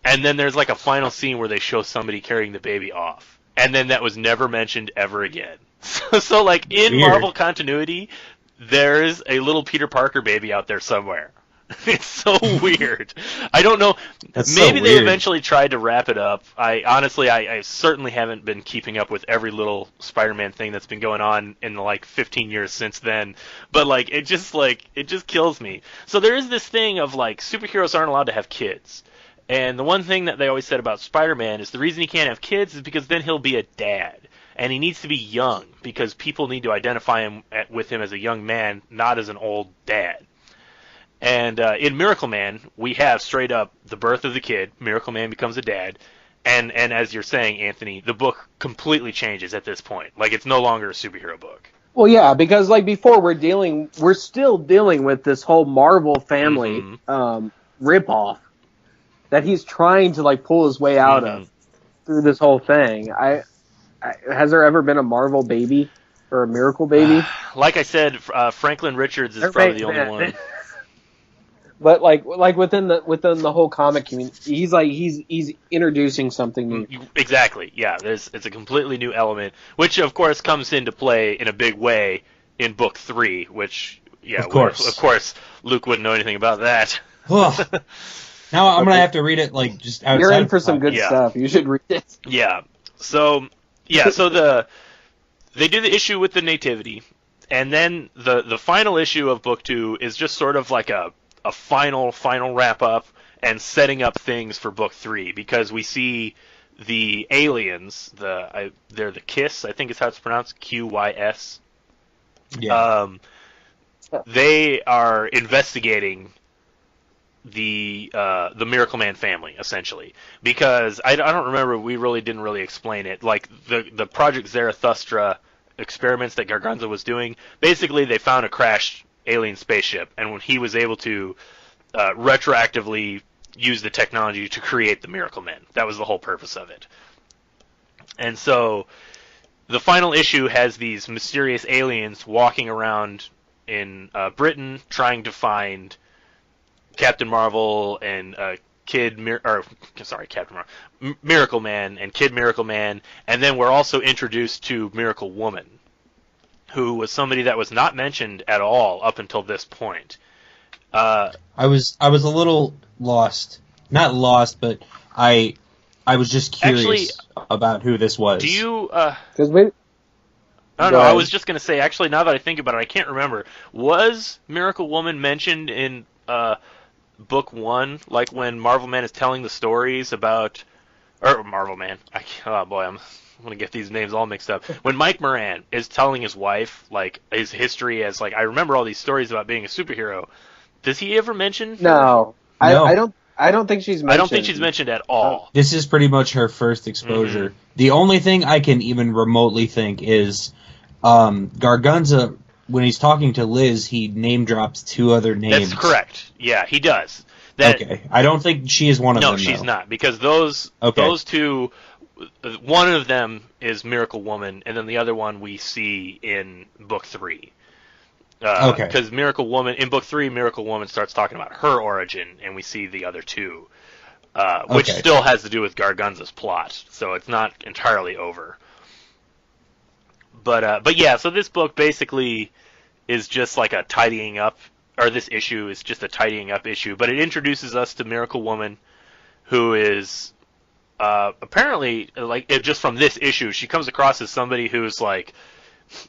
And then there's like a final scene where they show somebody carrying the baby off. And then that was never mentioned ever again. So like, in Weird. Marvel continuity, there's a little Peter Parker baby out there somewhere. It's so weird. I don't know. That's Maybe so they weird. eventually tried to wrap it up. I certainly haven't been keeping up with every little Spider-Man thing that's been going on in the like 15 years since then. But it just kills me. So there is this thing of like superheroes aren't allowed to have kids. And the one thing that they always said about Spider-Man is the reason he can't have kids is because then he'll be a dad. And he needs to be young because people need to identify with him as a young man, not as an old dad. And in Miracleman, we have straight up the birth of the kid. Miracleman becomes a dad. And as you're saying, Anthony, the book completely changes at this point. Like, it's no longer a superhero book. Well, yeah, because like before we're still dealing with this whole Marvel family ripoff that he's trying to like pull his way out of through this whole thing. Has there ever been a Marvel baby or a Miracle baby? Like I said, Franklin Richards is probably the only one. But like within the whole comic community, he's introducing something new. Exactly. Yeah, it's a completely new element, which of course comes into play in a big way in book 3. Which of course, Luke wouldn't know anything about that. Ugh. Now I'm gonna have to read it like just outside. You're in for some good stuff. You should read it. Yeah. So they do the issue with the nativity, and then the final issue of book 2 is just sort of like a final wrap up and setting up things for book 3, because we see the aliens, they're the KISS, I think is how it's pronounced, QYS. Yeah. They are investigating the Miracleman family, essentially, because I don't remember, we didn't really explain it. Like the Project Zarathustra experiments that Garganza was doing, basically they found a crashed alien spaceship, and when he was able to retroactively use the technology to create the Miraclemen. That was the whole purpose of it. And so the final issue has these mysterious aliens walking around in Britain trying to find Captain Marvel and Miracleman and Kid Miracleman, and then we're also introduced to Miracle Woman, who was somebody that was not mentioned at all up until this point. I was a little lost. Not lost, but I was just curious about who this was. Do you... Because we... I don't know, I was just going to say, actually, now that I think about it, I can't remember. Was Miracle Woman mentioned in book 1, like when Marvel Man is telling the stories about... Or Marvel Man. Oh boy, I'm going to get these names all mixed up. When Mike Moran is telling his wife, like, his history as, like, I remember all these stories about being a superhero, does he ever mention... No. I don't think she's mentioned. I don't think she's mentioned at all. This is pretty much her first exposure. Mm-hmm. The only thing I can even remotely think is Garganza, when he's talking to Liz, he name drops 2 other names. That's correct. Yeah, he does. Okay. I don't think she is one of them, No, she's though. not, because those 2, one of them is Miracle Woman, and then the other one we see in book 3. Okay. Because in book 3, Miracle Woman starts talking about her origin, and we see the other 2, which still has to do with Garganza's plot, so it's not entirely over. But yeah, so this book basically is just like a tidying up, or this issue is just a tidying up issue, but it introduces us to Miracle Woman. who is apparently, like, just from this issue, she comes across as somebody who's like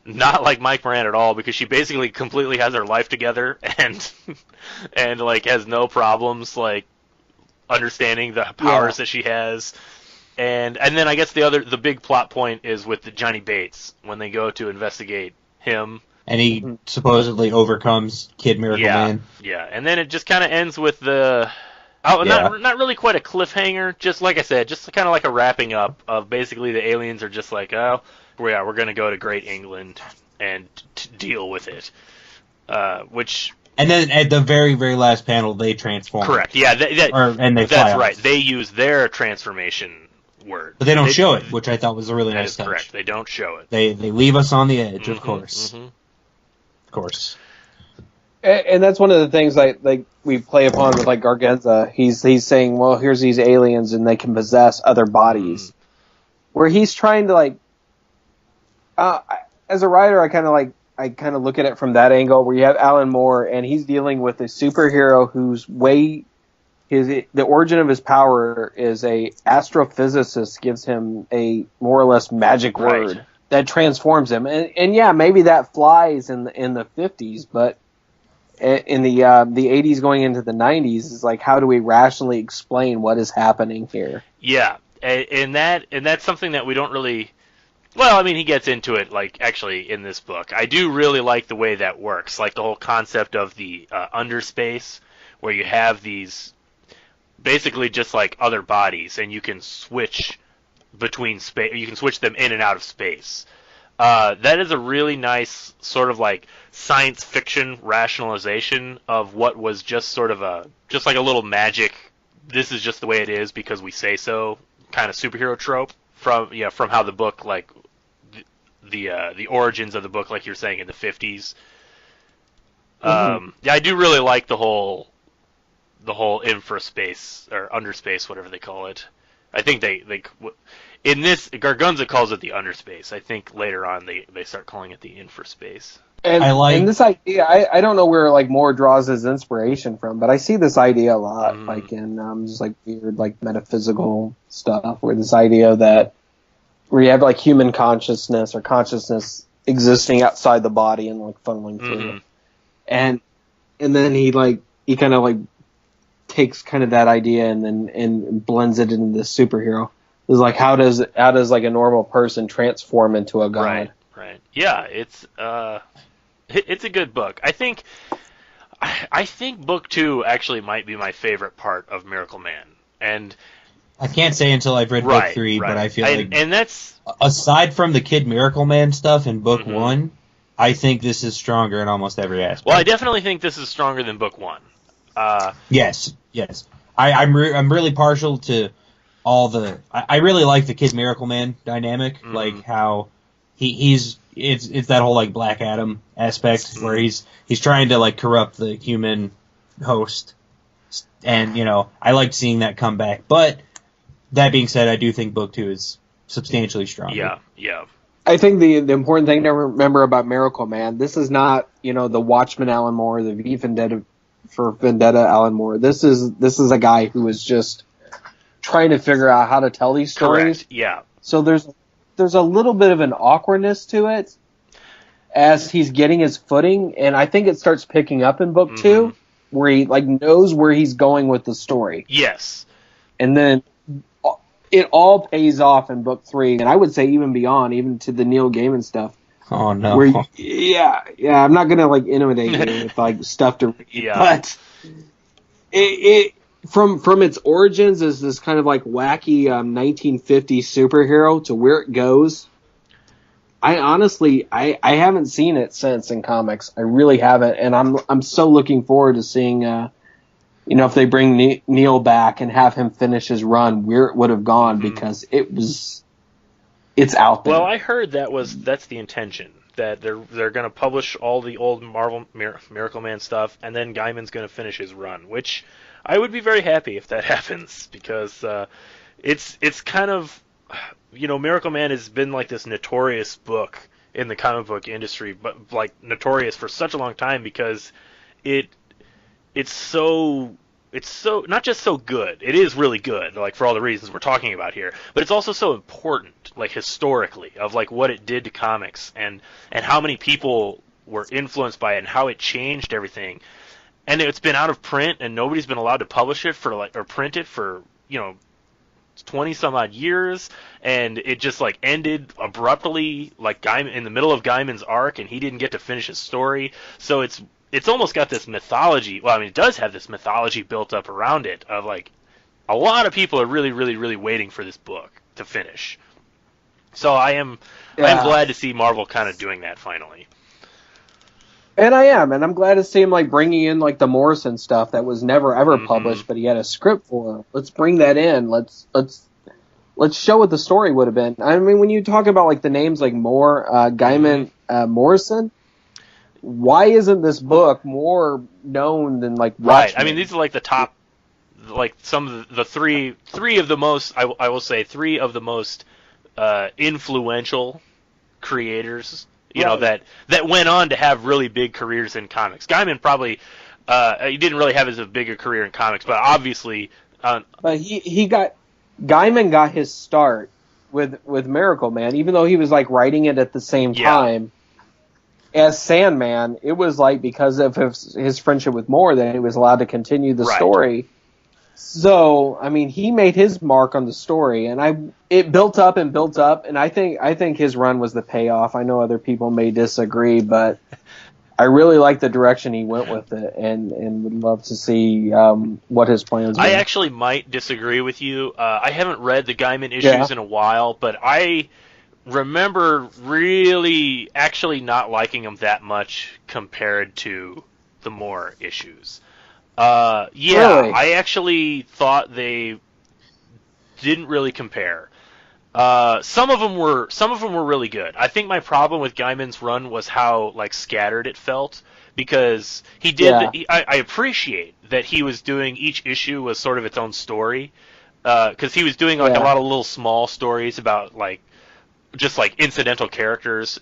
not like Mike Moran at all, because she basically completely has her life together and like has no problems like understanding the powers that she has. And then I guess the big plot point is with the Johnny Bates when they go to investigate him. And he supposedly overcomes Kid Miracle Man. Yeah, and then it just kind of ends with not really quite a cliffhanger, just like I said, just kind of like a wrapping up of basically the aliens are just like, oh, we're going to go to Great England and deal with it. And then at the very, very last panel, they transform. Correct, yeah. And they fly That's off. right. They use their transformation word. But they don't show it, which I thought was a really nice touch. Correct. They don't show it. They leave us on the edge, of course. Mm-hmm. Of course. And that's one of the things like we play upon with like Garganza. He's saying, well, here's these aliens and they can possess other bodies. Where he's trying to like, as a writer, I kind of look at it from that angle where you have Alan Moore and he's dealing with a superhero whose the origin of his power is a astrophysicist gives him a more or less magic word that transforms him. And yeah, maybe that flies in the 50s, but in the 80s going into the 90s is like, how do we rationally explain what is happening here? Yeah, and that's something that we don't really. Well, I mean, he gets into it, like, actually, in this book. I do really like the way that works, like the whole concept of the underspace, where you have these, basically just like other bodies, and you can switch between space, you can switch them in and out of space. That is a really nice sort of like science fiction rationalization of what was just sort of just like a little magic, this is just the way it is because we say so, kind of superhero trope from how the book, like, the origins of the book, like you're saying, in the 50s. Yeah, I do really like the whole infraspace or underspace, whatever they call it. I think they in this, Gargunza calls it the underspace. I think later on they start calling it the infraspace. And this idea, I don't know where like Moore draws his inspiration from, but I see this idea a lot, like in just like weird like metaphysical stuff, where this idea that where you have like human consciousness or consciousness existing outside the body and like funneling through, and then he kind of like takes kind of that idea and blends it into the superhero. It's like how does like a normal person transform into a god? Right. Yeah, it's a good book. I think book 2 actually might be my favorite part of Miracleman, and I can't say until I've read book 3, but I feel like, and that's aside from the Kid Miracleman stuff in book 1, I think this is stronger in almost every aspect. Well, I definitely think this is stronger than book 1. Yes. I'm really partial to all the. I really like the Kid Miracleman dynamic, like how he's it's that whole like Black Adam aspect where he's trying to like corrupt the human host, and I liked seeing that come back. But that being said, I do think book 2 is substantially stronger. Yeah. I think the important thing to remember about Miracleman, this is not the Watchmen Alan Moore, the V for Vendetta Alan Moore. This is a guy who is just trying to figure out how to tell these stories. Correct. Yeah. So there's a little bit of an awkwardness to it as he's getting his footing, and I think it starts picking up in book 2, where he like knows where he's going with the story. Yes. And then it all pays off in book 3, and I would say even beyond, even to the Neil Gaiman stuff. Oh no! I'm not gonna like intimidate you with like stuff to read, but it from its origins as this kind of like wacky 1950s superhero to where it goes. I honestly haven't seen it since in comics. I really haven't, and I'm so looking forward to seeing if they bring Neil back and have him finish his run where it would have gone, because it's out there. Well, I heard that's the intention, that they're going to publish all the old Marvel Miracleman stuff, and then Gaiman's going to finish his run, which I would be very happy if that happens, because it's kind of, Miracleman has been like this notorious book in the comic book industry, but like notorious for such a long time because it's so it's so not just so good. It is really good, like for all the reasons we're talking about here, but it's also so important, like historically, of like what it did to comics and how many people were influenced by it and how it changed everything. And it's been out of print and nobody's been allowed to publish it for like or print it for, 20 some odd years, and it just like ended abruptly, like Gaiman in the middle of Gaiman's arc, and he didn't get to finish his story. So it's almost got this mythology. Well, I mean, it does have this mythology built up around it of like a lot of people are really, really, really waiting for this book to finish. So I'm glad to see Marvel kind of doing that finally. And I'm glad to see him like bringing in like the Morrison stuff that was never ever published, but he had a script for. Let's bring that in. Let's show what the story would have been. I mean, when you talk about like the names like Moore, Gaiman, Morrison, why isn't this book more known than like Watchmen? Right? I mean, these are like the top, like some of the three of the most. I will say three of the most influential creators. That went on to have really big careers in comics. Gaiman probably he didn't really have as a bigger career in comics, but obviously. But Gaiman got his start with Miracleman, even though he was like writing it at the same time as Sandman. It was like because of his friendship with Moore that he was allowed to continue the story. So, I mean, he made his mark on the story, and it built up, and I think his run was the payoff. I know other people may disagree, but I really like the direction he went with it, and would love to see what his plans were. I actually might disagree with you. I haven't read the Gaiman issues in a while, but I remember really actually not liking them that much compared to the Moore issues. Really? I actually thought they didn't really compare. Some of them were really good. I think my problem with Gaiman's run was how like scattered it felt, because he did. I appreciate that he was doing each issue was sort of its own story, because he was doing like a lot of little small stories about like just like incidental characters.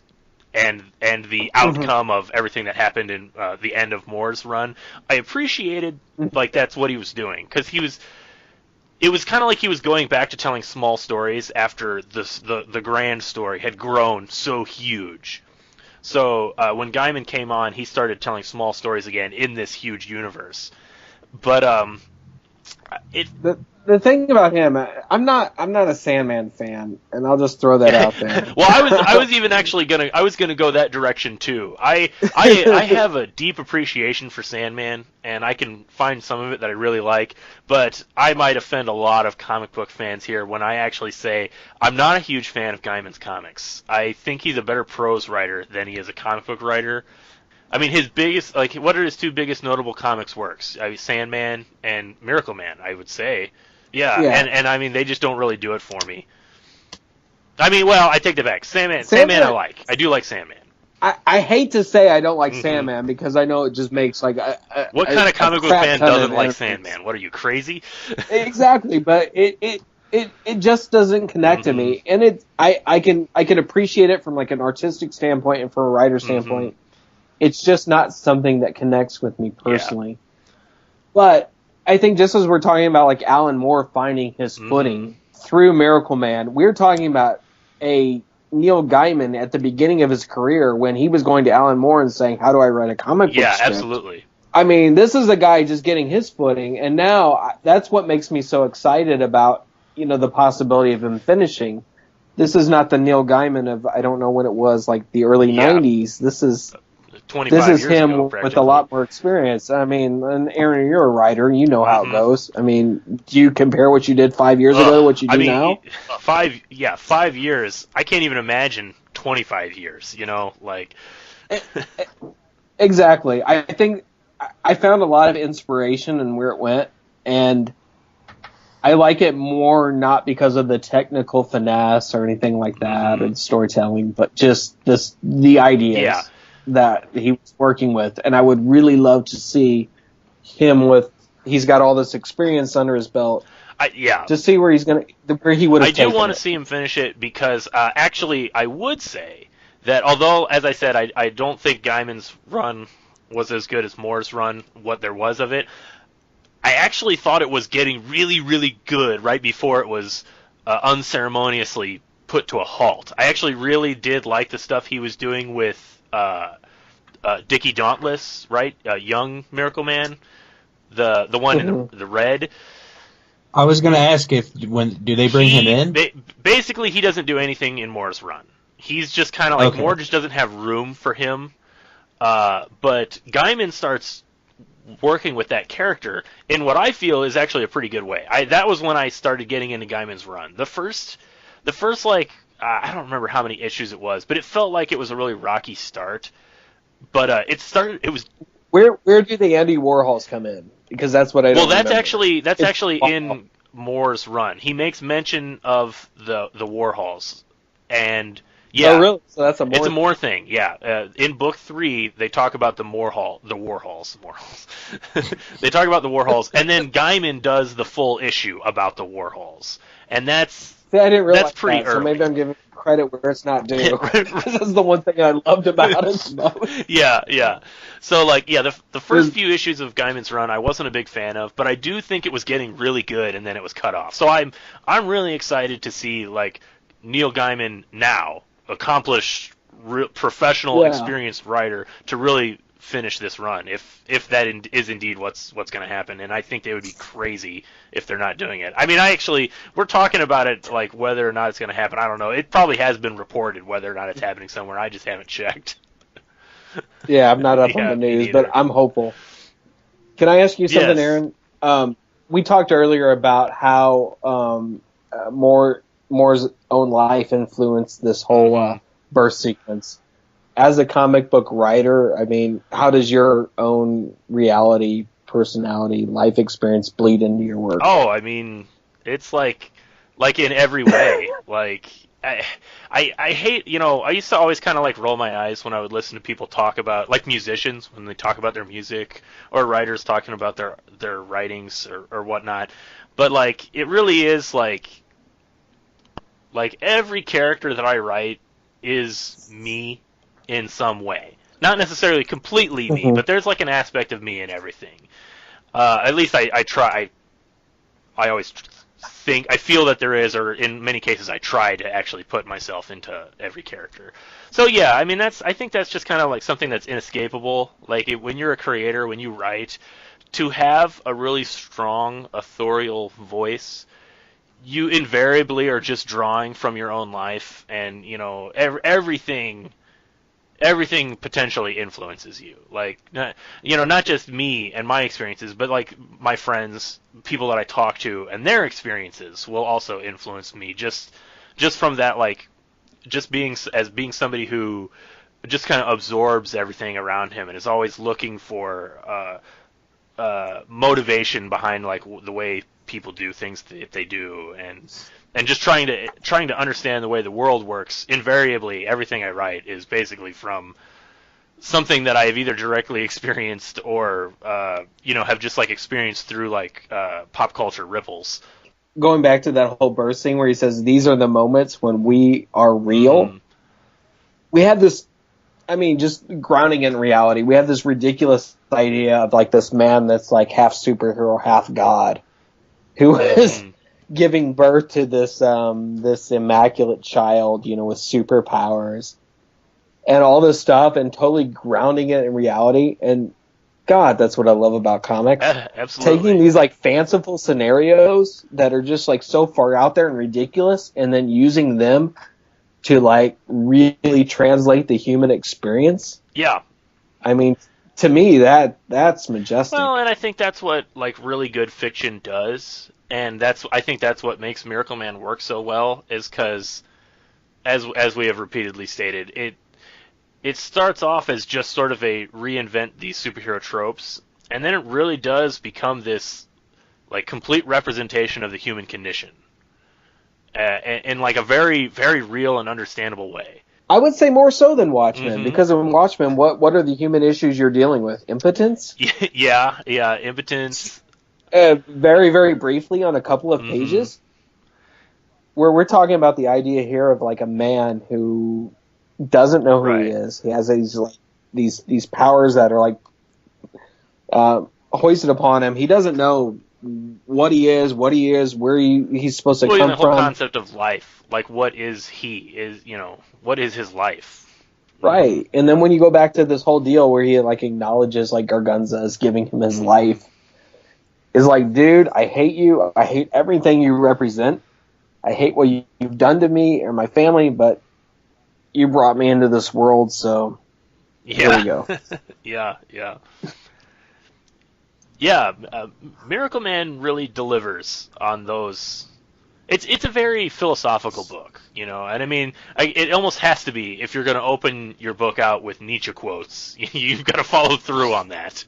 And the outcome of everything that happened in the end of Moore's run, I appreciated like that's what he was doing, because it was kind of like he was going back to telling small stories after the grand story had grown so huge. So when Gaiman came on, he started telling small stories again in this huge universe. But the thing about him, I'm not a Sandman fan, and I'll just throw that out there. Well, I was even actually gonna go that direction too. I have a deep appreciation for Sandman, and I can find some of it that I really like, but I might offend a lot of comic book fans here when I actually say I'm not a huge fan of Gaiman's comics. I think he's a better prose writer than he is a comic book writer. I mean, his biggest, like, what are his two biggest notable comics works? Sandman and Miracleman, I would say. Yeah. And I mean, they just don't really do it for me. I mean, well, I take that back. Sandman I like. I do like Sandman. I hate to say I don't like Sandman, because I know it just makes, like, what kind of comic book fan doesn't like Sandman? What, are you crazy? Exactly, but it just doesn't connect to me. And I can appreciate it from, like, an artistic standpoint and from a writer standpoint. It's just not something that connects with me personally. Yeah. But I think just as we're talking about like Alan Moore finding his footing through Miracleman, we're talking about a Neil Gaiman at the beginning of his career when he was going to Alan Moore and saying, how do I write a comic book script? Yeah, absolutely. I mean, this is a guy just getting his footing, and now that's what makes me so excited about, the possibility of him finishing. This is not the Neil Gaiman of, I don't know when it was, like the early 90s. This is 25 years him ago, with a lot more experience. I mean, and Aaron, you're a writer. You know how it goes. I mean, do you compare what you did 5 years ago to what you do now? 5 years. I can't even imagine 25 years, like. Exactly. I think I found a lot of inspiration in where it went, and I like it more not because of the technical finesse or anything like that and storytelling, but just the ideas that he was working with. And I would really love to see him he's got all this experience under his belt. To see where where he would have taken it. I do want to see him finish it, because actually I would say that although, as I said, I don't think Gaiman's run was as good as Moore's run, what there was of it, I actually thought it was getting really, really good right before it was unceremoniously put to a halt. I actually really did like the stuff he was doing with Dickie Dauntless, right? Young Miracleman, the one in the red. I was going to ask do they bring him in? Basically, he doesn't do anything in Moore's run. He's just kind of like Moore just doesn't have room for him. But Gaiman starts working with that character in what I feel is actually a pretty good way. That was when I started getting into Gaiman's run. The first like I don't remember how many issues it was, but it felt like it was a really rocky start. But it was. Where do the Andy Warhols come in? Because that's what I don't remember. That's actually in Moore's run. He makes mention of the Warhols, and yeah, oh really? So that's it's a Moore thing. Yeah, in book 3 they talk about the Warhols. They talk about the Warhols, and then Gaiman does the full issue about the Warhols, and that's. See, I didn't realize that's pretty early. So maybe I'm giving credit where it's not due. This is the one thing I loved about it. Yeah. So, like, yeah, the first few issues of Gaiman's run I wasn't a big fan of, but I do think it was getting really good, and then it was cut off. So I'm really excited to see, like, Neil Gaiman now, accomplished, professional, experienced writer, to really finish this run, if that is indeed what's going to happen. And I think they would be crazy if they're not doing it. I mean, we're talking about it like whether or not it's going to happen. I don't know. It probably has been reported whether or not it's happening somewhere. I just haven't checked. Yeah, I'm not up on the news, but I'm hopeful. Can I ask you something, yes. Aaron? We talked earlier about how Moore's own life influenced this whole birth sequence. As a comic book writer, I mean, how does your own reality, personality, life experience bleed into your work? Oh, I mean, it's like in every way. Like, I hate, I used to always kind of like roll my eyes when I would listen to people talk about, like musicians, when they talk about their music, or writers talking about their writings or whatnot. But, like, it really is like every character that I write is me in some way. Not necessarily completely me, but there's like an aspect of me in everything. At least I try. I always I feel that there is, or in many cases I try to actually put myself into every character. So yeah, I mean, I think that's just kind of like something that's inescapable. Like when you're a creator, when you write, to have a really strong authorial voice, you invariably are just drawing from your own life, and everything potentially influences you. Like, not just me and my experiences, but like my friends, people that I talk to, and their experiences will also influence me. Just from that, like, just being somebody who just kind of absorbs everything around him and is always looking for motivation behind like the way people do things if they do, and just trying to understand the way the world works. Invariably, everything I write is basically from something that I've either directly experienced or have just like experienced through like pop culture ripples. Going back to that whole birth scene where he says, "These are the moments when we are real." Mm-hmm. We have this, I mean, just grounding in reality. We have this ridiculous idea of like this man that's like half superhero, half god, who is giving birth to this this immaculate child, with superpowers and all this stuff, and totally grounding it in reality. And God, that's what I love about comics. Absolutely. Taking these like fanciful scenarios that are just like so far out there and ridiculous, and then using them to like really translate the human experience. Yeah. I mean, to me, that's majestic. Well, and I think that's what like really good fiction does. And I think that's what makes Miracleman work so well, is because, as we have repeatedly stated, it starts off as just sort of a reinvent these superhero tropes, and then it really does become this like complete representation of the human condition, in like a very, very real and understandable way. I would say more so than Watchmen, because in Watchmen, what are the human issues you're dealing with? Impotence? Yeah, impotence. Very, very briefly on a couple of pages, where we're talking about the idea here of like a man who doesn't know who he is. He has these powers that are like hoisted upon him. He doesn't know what he is, where he's supposed to Well, come even the whole from. concept of life, like what is what is his life? Right. And then when you go back to this whole deal where he like acknowledges like Gargunza is giving him his life, is like, dude, I hate you. I hate everything you represent. I hate what you've done to me or my family, but you brought me into this world, so here we go. Yeah. Yeah, Miracleman really delivers on those. It's a very philosophical book, and I mean, it almost has to be if you're going to open your book out with Nietzsche quotes. You've got to follow through on that.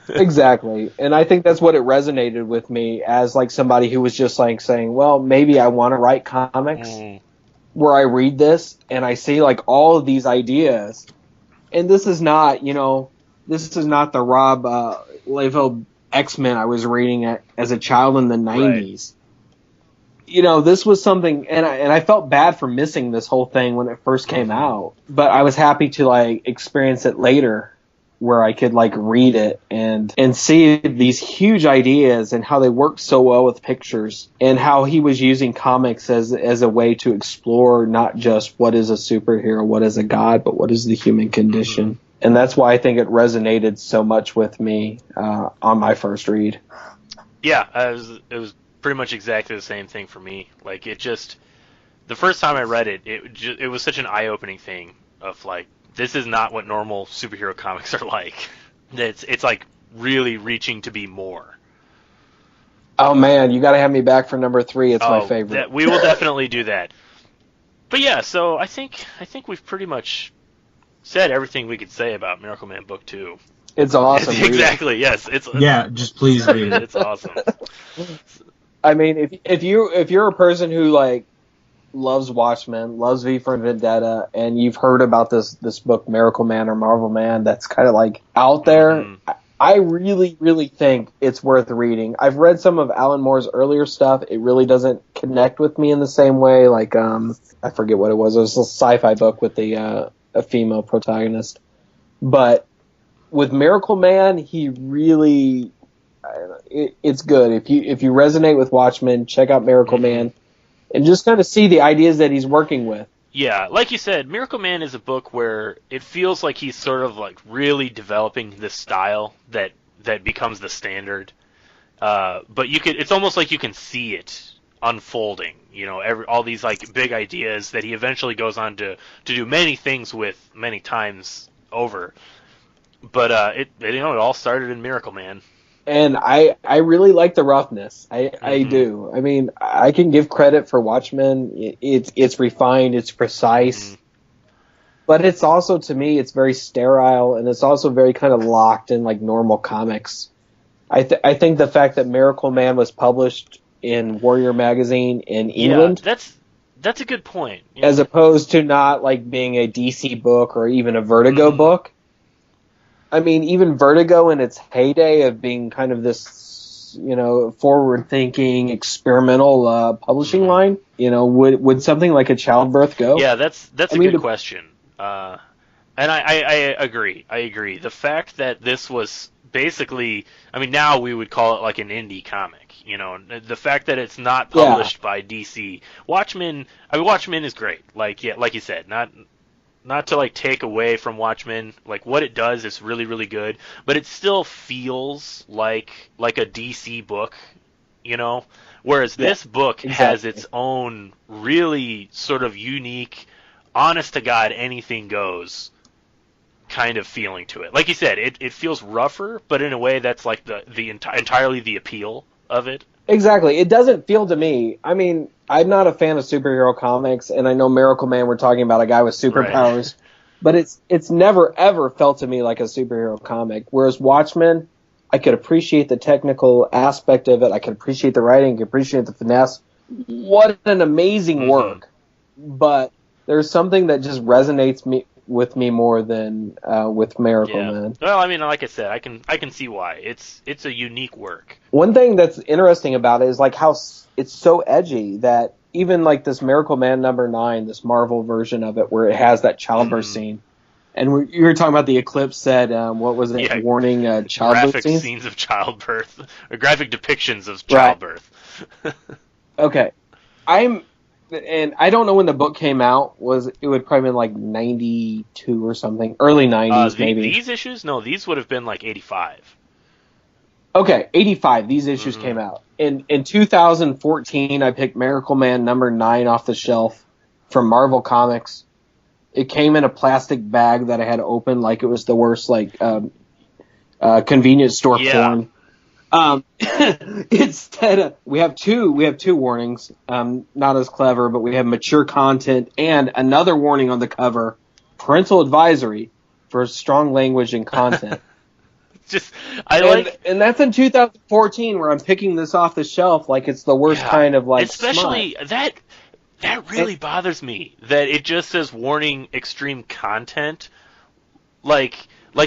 Exactly, and I think that's what it resonated with me as like somebody who was just like saying, well, maybe I want to write comics where I read this and I see like all of these ideas, and this is not, this is not the Rob Liefeld X-Men I was reading as a child in the 90s. Right. This was something, and I felt bad for missing this whole thing when it first came out, but I was happy to like experience it later, where I could like read it and see these huge ideas and how they work so well with pictures, and how he was using comics as a way to explore not just what is a superhero, what is a god, but what is the human condition. And that's why I think it resonated so much with me on my first read. Yeah, it was pretty much exactly the same thing for me. Like, the first time I read it, it was such an eye-opening thing of like, this is not what normal superhero comics are like. It's like really reaching to be more. Oh man, you got to have me back for number 3. It's my favorite. We will definitely do that. But yeah, so I think we've pretty much said everything we could say about Miracleman Book 2. It's awesome. Exactly. Yes. Just please read it. It's awesome. I mean, if you're a person who like loves Watchmen, loves V for Vendetta, and you've heard about this book, Miracleman or Marvel Man, that's kind of like out there, I really, really think it's worth reading. I've read some of Alan Moore's earlier stuff. It really doesn't connect with me in the same way. Like, I forget what it was. It was a sci-fi book with a female protagonist. But with Miracleman, he really, it's good. If you resonate with Watchmen, check out Miracleman. And just kind of see the ideas that he's working with. Yeah, like you said, Miracleman is a book where it feels like he's sort of like really developing this style that becomes the standard. But it's almost like you can see it unfolding. All these like big ideas that he eventually goes on to do many things with many times over. But it all started in Miracleman. And I really like the roughness. I do. I mean, I can give credit for Watchmen. It's refined, it's precise. But it's also, to me, it's very sterile, and it's also very kind of locked in like normal comics. I think the fact that Miracleman was published in Warrior Magazine in England. Yeah, that's a good point. As opposed to not like being a DC book or even a Vertigo book. I mean, even Vertigo in its heyday of being kind of this, forward-thinking, experimental publishing line, would something like a Childbirth go? Yeah, that's a good question. And I agree. The fact that this was basically, I mean, now we would call it like an indie comic. The fact that it's not published by DC. Watchmen is great. Like you said, not to like take away from Watchmen, like what it does is really, really good, but it still feels like a DC book, whereas this book has its own really sort of unique, honest to God, anything goes kind of feeling to it. Like you said, it feels rougher, but in a way that's like entirely the appeal of it. Exactly. It doesn't feel to me, I mean, I'm not a fan of superhero comics, and I know Miracleman, we're talking about a guy with superpowers, but it's never, ever felt to me like a superhero comic. Whereas Watchmen, I could appreciate the technical aspect of it, I could appreciate the writing, I could appreciate the finesse. What an amazing work. But there's something that just resonates with me more than with Miracleman. Well, I mean, like I said, I can see why. It's a unique work. One thing that's interesting about it is like how it's so edgy that even like this Miracleman number 9, this Marvel version of it, where it has that childbirth scene, And you were talking about the eclipse said, what was it? Yeah, warning childbirth graphic scenes of childbirth, or graphic depictions of Right. childbirth. Okay, and I don't know when the book came out. It would probably been like 92 or something, early 90s maybe. These issues? No, these would have been like 85. Okay, 85. These issues came out. In 2014, I picked Miracleman number 9 off the shelf from Marvel Comics. It came in a plastic bag that I had open like it was the worst convenience store porn. Instead, we have two warnings. Not as clever, but we have mature content and another warning on the cover: parental advisory for strong language and content. And that's in 2014, where I'm picking this off the shelf like it's the worst kind of like. Especially smut. that really bothers me that it just says warning extreme content, like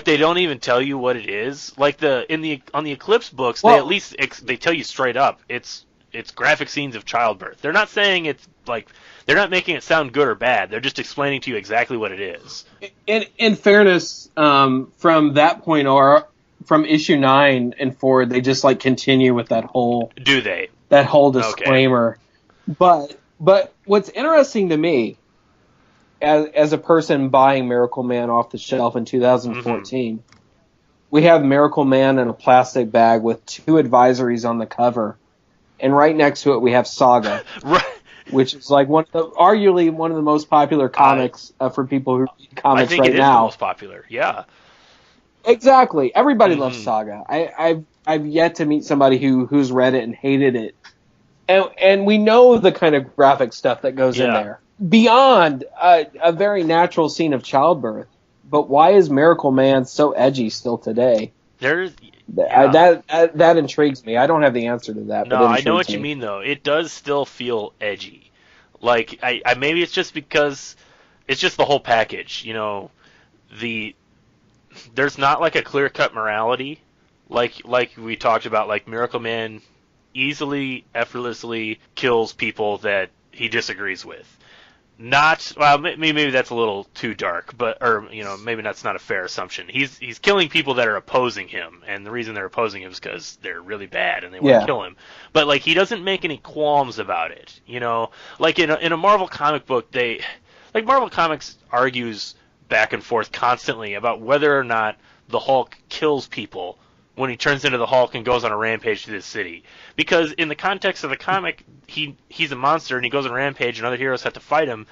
they don't even tell you what it is. Like on the Eclipse books, they at least they tell you straight up it's graphic scenes of childbirth. They're not saying it's like, they're not making it sound good or bad. They're just explaining to you exactly what it is. In fairness, from that point or from issue 9 and forward, they just like continue with that whole. Do they? That whole disclaimer, but what's interesting to me, as a person buying Miracleman off the shelf in 2014, we have Miracleman in a plastic bag with 2 advisories on the cover, and right next to it we have Saga, right, which is like arguably one of the most popular comics for people who read comics right now. I think it is the most popular. Yeah, exactly. Everybody loves Saga. I've yet to meet somebody who's read it and hated it. And we know the kind of graphic stuff that goes in there. Beyond a very natural scene of childbirth. But why is Miracleman so edgy still today? That intrigues me. I don't have the answer to that. No, I know what you mean, though. It does still feel edgy. Like, I maybe it's just because it's just the whole package. You know, there's not like a clear-cut morality. Like we talked about, like Miracleman easily, effortlessly kills people that he disagrees with. Maybe that's a little too dark, maybe that's not a fair assumption. He's killing people that are opposing him, and the reason they're opposing him is because they're really bad and they want to kill him. But like, he doesn't make any qualms about it, you know. Like in a Marvel comic book, Marvel Comics argues back and forth constantly about whether or not the Hulk kills people when he turns into the Hulk and goes on a rampage through the city. Because in the context of the comic, he's a monster and he goes on a rampage and other heroes have to fight him.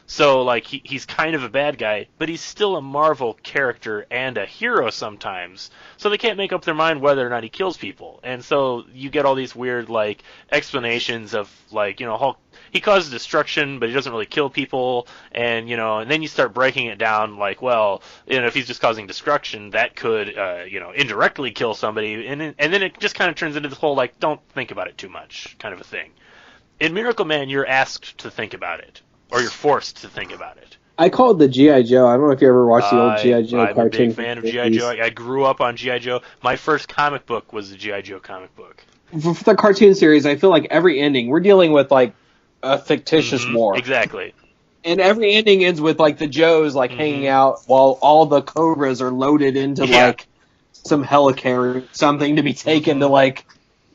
So, like, he's kind of a bad guy, but he's still a Marvel character and a hero sometimes. So they can't make up their mind whether or not he kills people. And so you get all these weird, like, explanations of, like, you know, Hulk, he causes destruction, but he doesn't really kill people. And, you know, and then you start breaking it down, like, well, you know, if he's just causing destruction, that could, indirectly kill somebody. And then it just kind of turns into this whole, like, don't think about it too much kind of a thing. In Miracleman, you're asked to think about it. Or you're forced to think about it. I call it the G.I. Joe. I don't know if you ever watched the old G.I. Joe cartoon. I'm a big fan of G.I. Joe. I grew up on G.I. Joe. My first comic book was the G.I. Joe comic book. For the cartoon series, I feel like every ending, we're dealing with, like, a fictitious war. Exactly. And every ending ends with, like, the Joes, like, hanging out while all the Cobras are loaded into, like, some helicarrier, something to be taken to, like,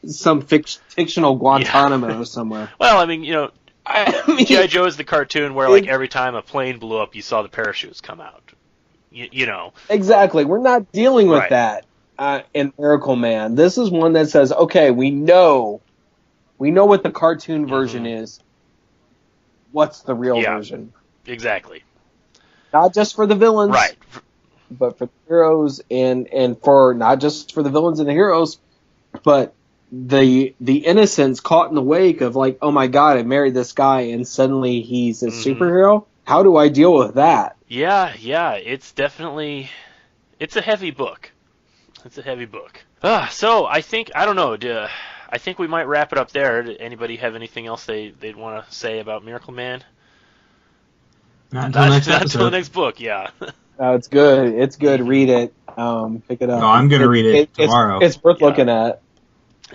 some fictional Guantanamo somewhere. Well, I mean, you know, G.I. Joe is the cartoon where, like, every time a plane blew up, you saw the parachutes come out. You know. Exactly. We're not dealing with that in Miracleman. This is one that says, okay, we know what the cartoon version is. What's the real version? Exactly. Not just for the villains. Right. But for the heroes and for not just for the villains and the heroes, but the innocents caught in the wake of, like, oh my god, I married this guy and suddenly he's a superhero. How do I deal with that? Yeah, it's definitely, it's a heavy book. So I think, I don't know, I think we might wrap it up there. Did anybody have anything else they'd want to say about Miracleman? Not until the next book, yeah. It's good. It's good. Read it. Pick it up. No, I'm going to read it tomorrow. It's worth looking at.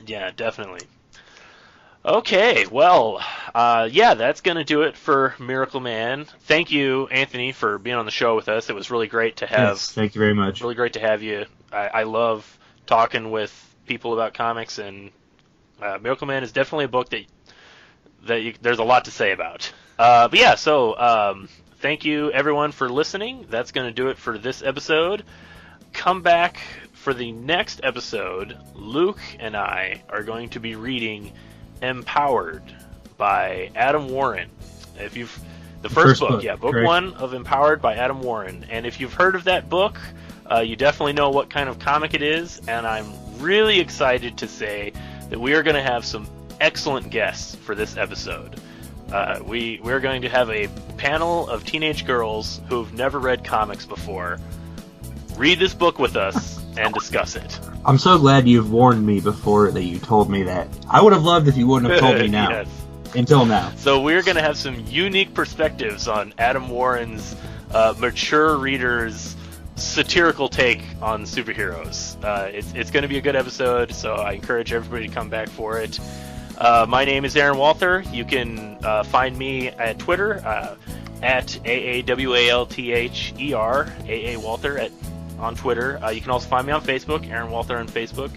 Yeah, definitely. Okay, well, yeah, that's going to do it for Miracleman. Thank you, Anthony, for being on the show with us. It was really great to have. Yes, thank you very much. Really great to have you. I love talking with people about comics, and Miracleman is definitely a book that there's a lot to say about. But yeah, so thank you everyone for listening. That's going to do it for this episode. Come back for the next episode. Luke and I are going to be reading Empowered by Adam Warren. If you've the first book, yeah, book correct. 1 of Empowered by Adam Warren. And if you've heard of that book, you definitely know what kind of comic it is, and I'm really excited to say that we are going to have some excellent guests for this episode. We're going to have a panel of teenage girls who've never read comics before read this book with us and discuss it. I'm so glad you've warned me before that you told me that. I would have loved if you wouldn't have told me now. Yes. Until now. So we're going to have some unique perspectives on Adam Warren's mature readers' satirical take on superheroes. It's going to be a good episode, so I encourage everybody to come back for it. My name is Aaron Walther. You can find me at Twitter at AAWALTHER, AA Walther on Twitter. You can also find me on Facebook, Aaron Walther on Facebook.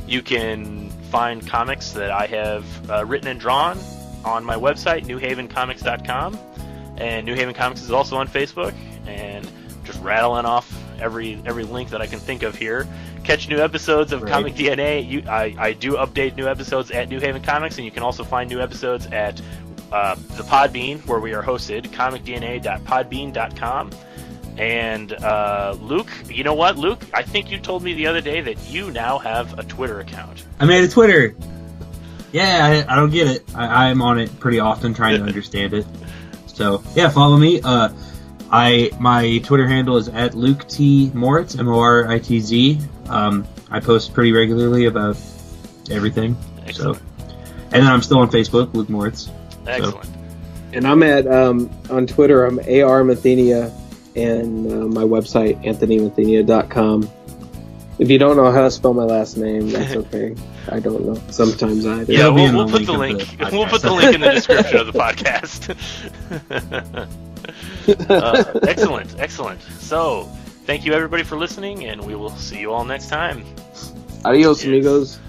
You can find comics that I have written and drawn on my website, newhavencomics.com. And New Haven Comics is also on Facebook. And just rattling off every link that I can think of here. Catch new episodes of Comic DNA. I do update new episodes at New Haven Comics, and you can also find new episodes at the Podbean, where we are hosted, comicdna.podbean.com. And Luke, you know what, Luke? I think you told me the other day that you now have a Twitter account. I made a Twitter. Yeah, I don't get it. I'm on it pretty often trying to understand it. So, yeah, follow me. My Twitter handle is at Luke T. Moritz, Moritz. I post pretty regularly about everything. Excellent. So, and then I'm still on Facebook, Luke Moritz. Excellent. So. And I'm at on Twitter. I'm AR Mathenia, and my website AnthonyMathenia.com. If you don't know how to spell my last name, that's okay. I don't know. Sometimes I do. Yeah, we'll put the link. We'll put the link in the description of the podcast. Excellent. So, thank you everybody for listening, and we will see you all next time. Adios, amigos.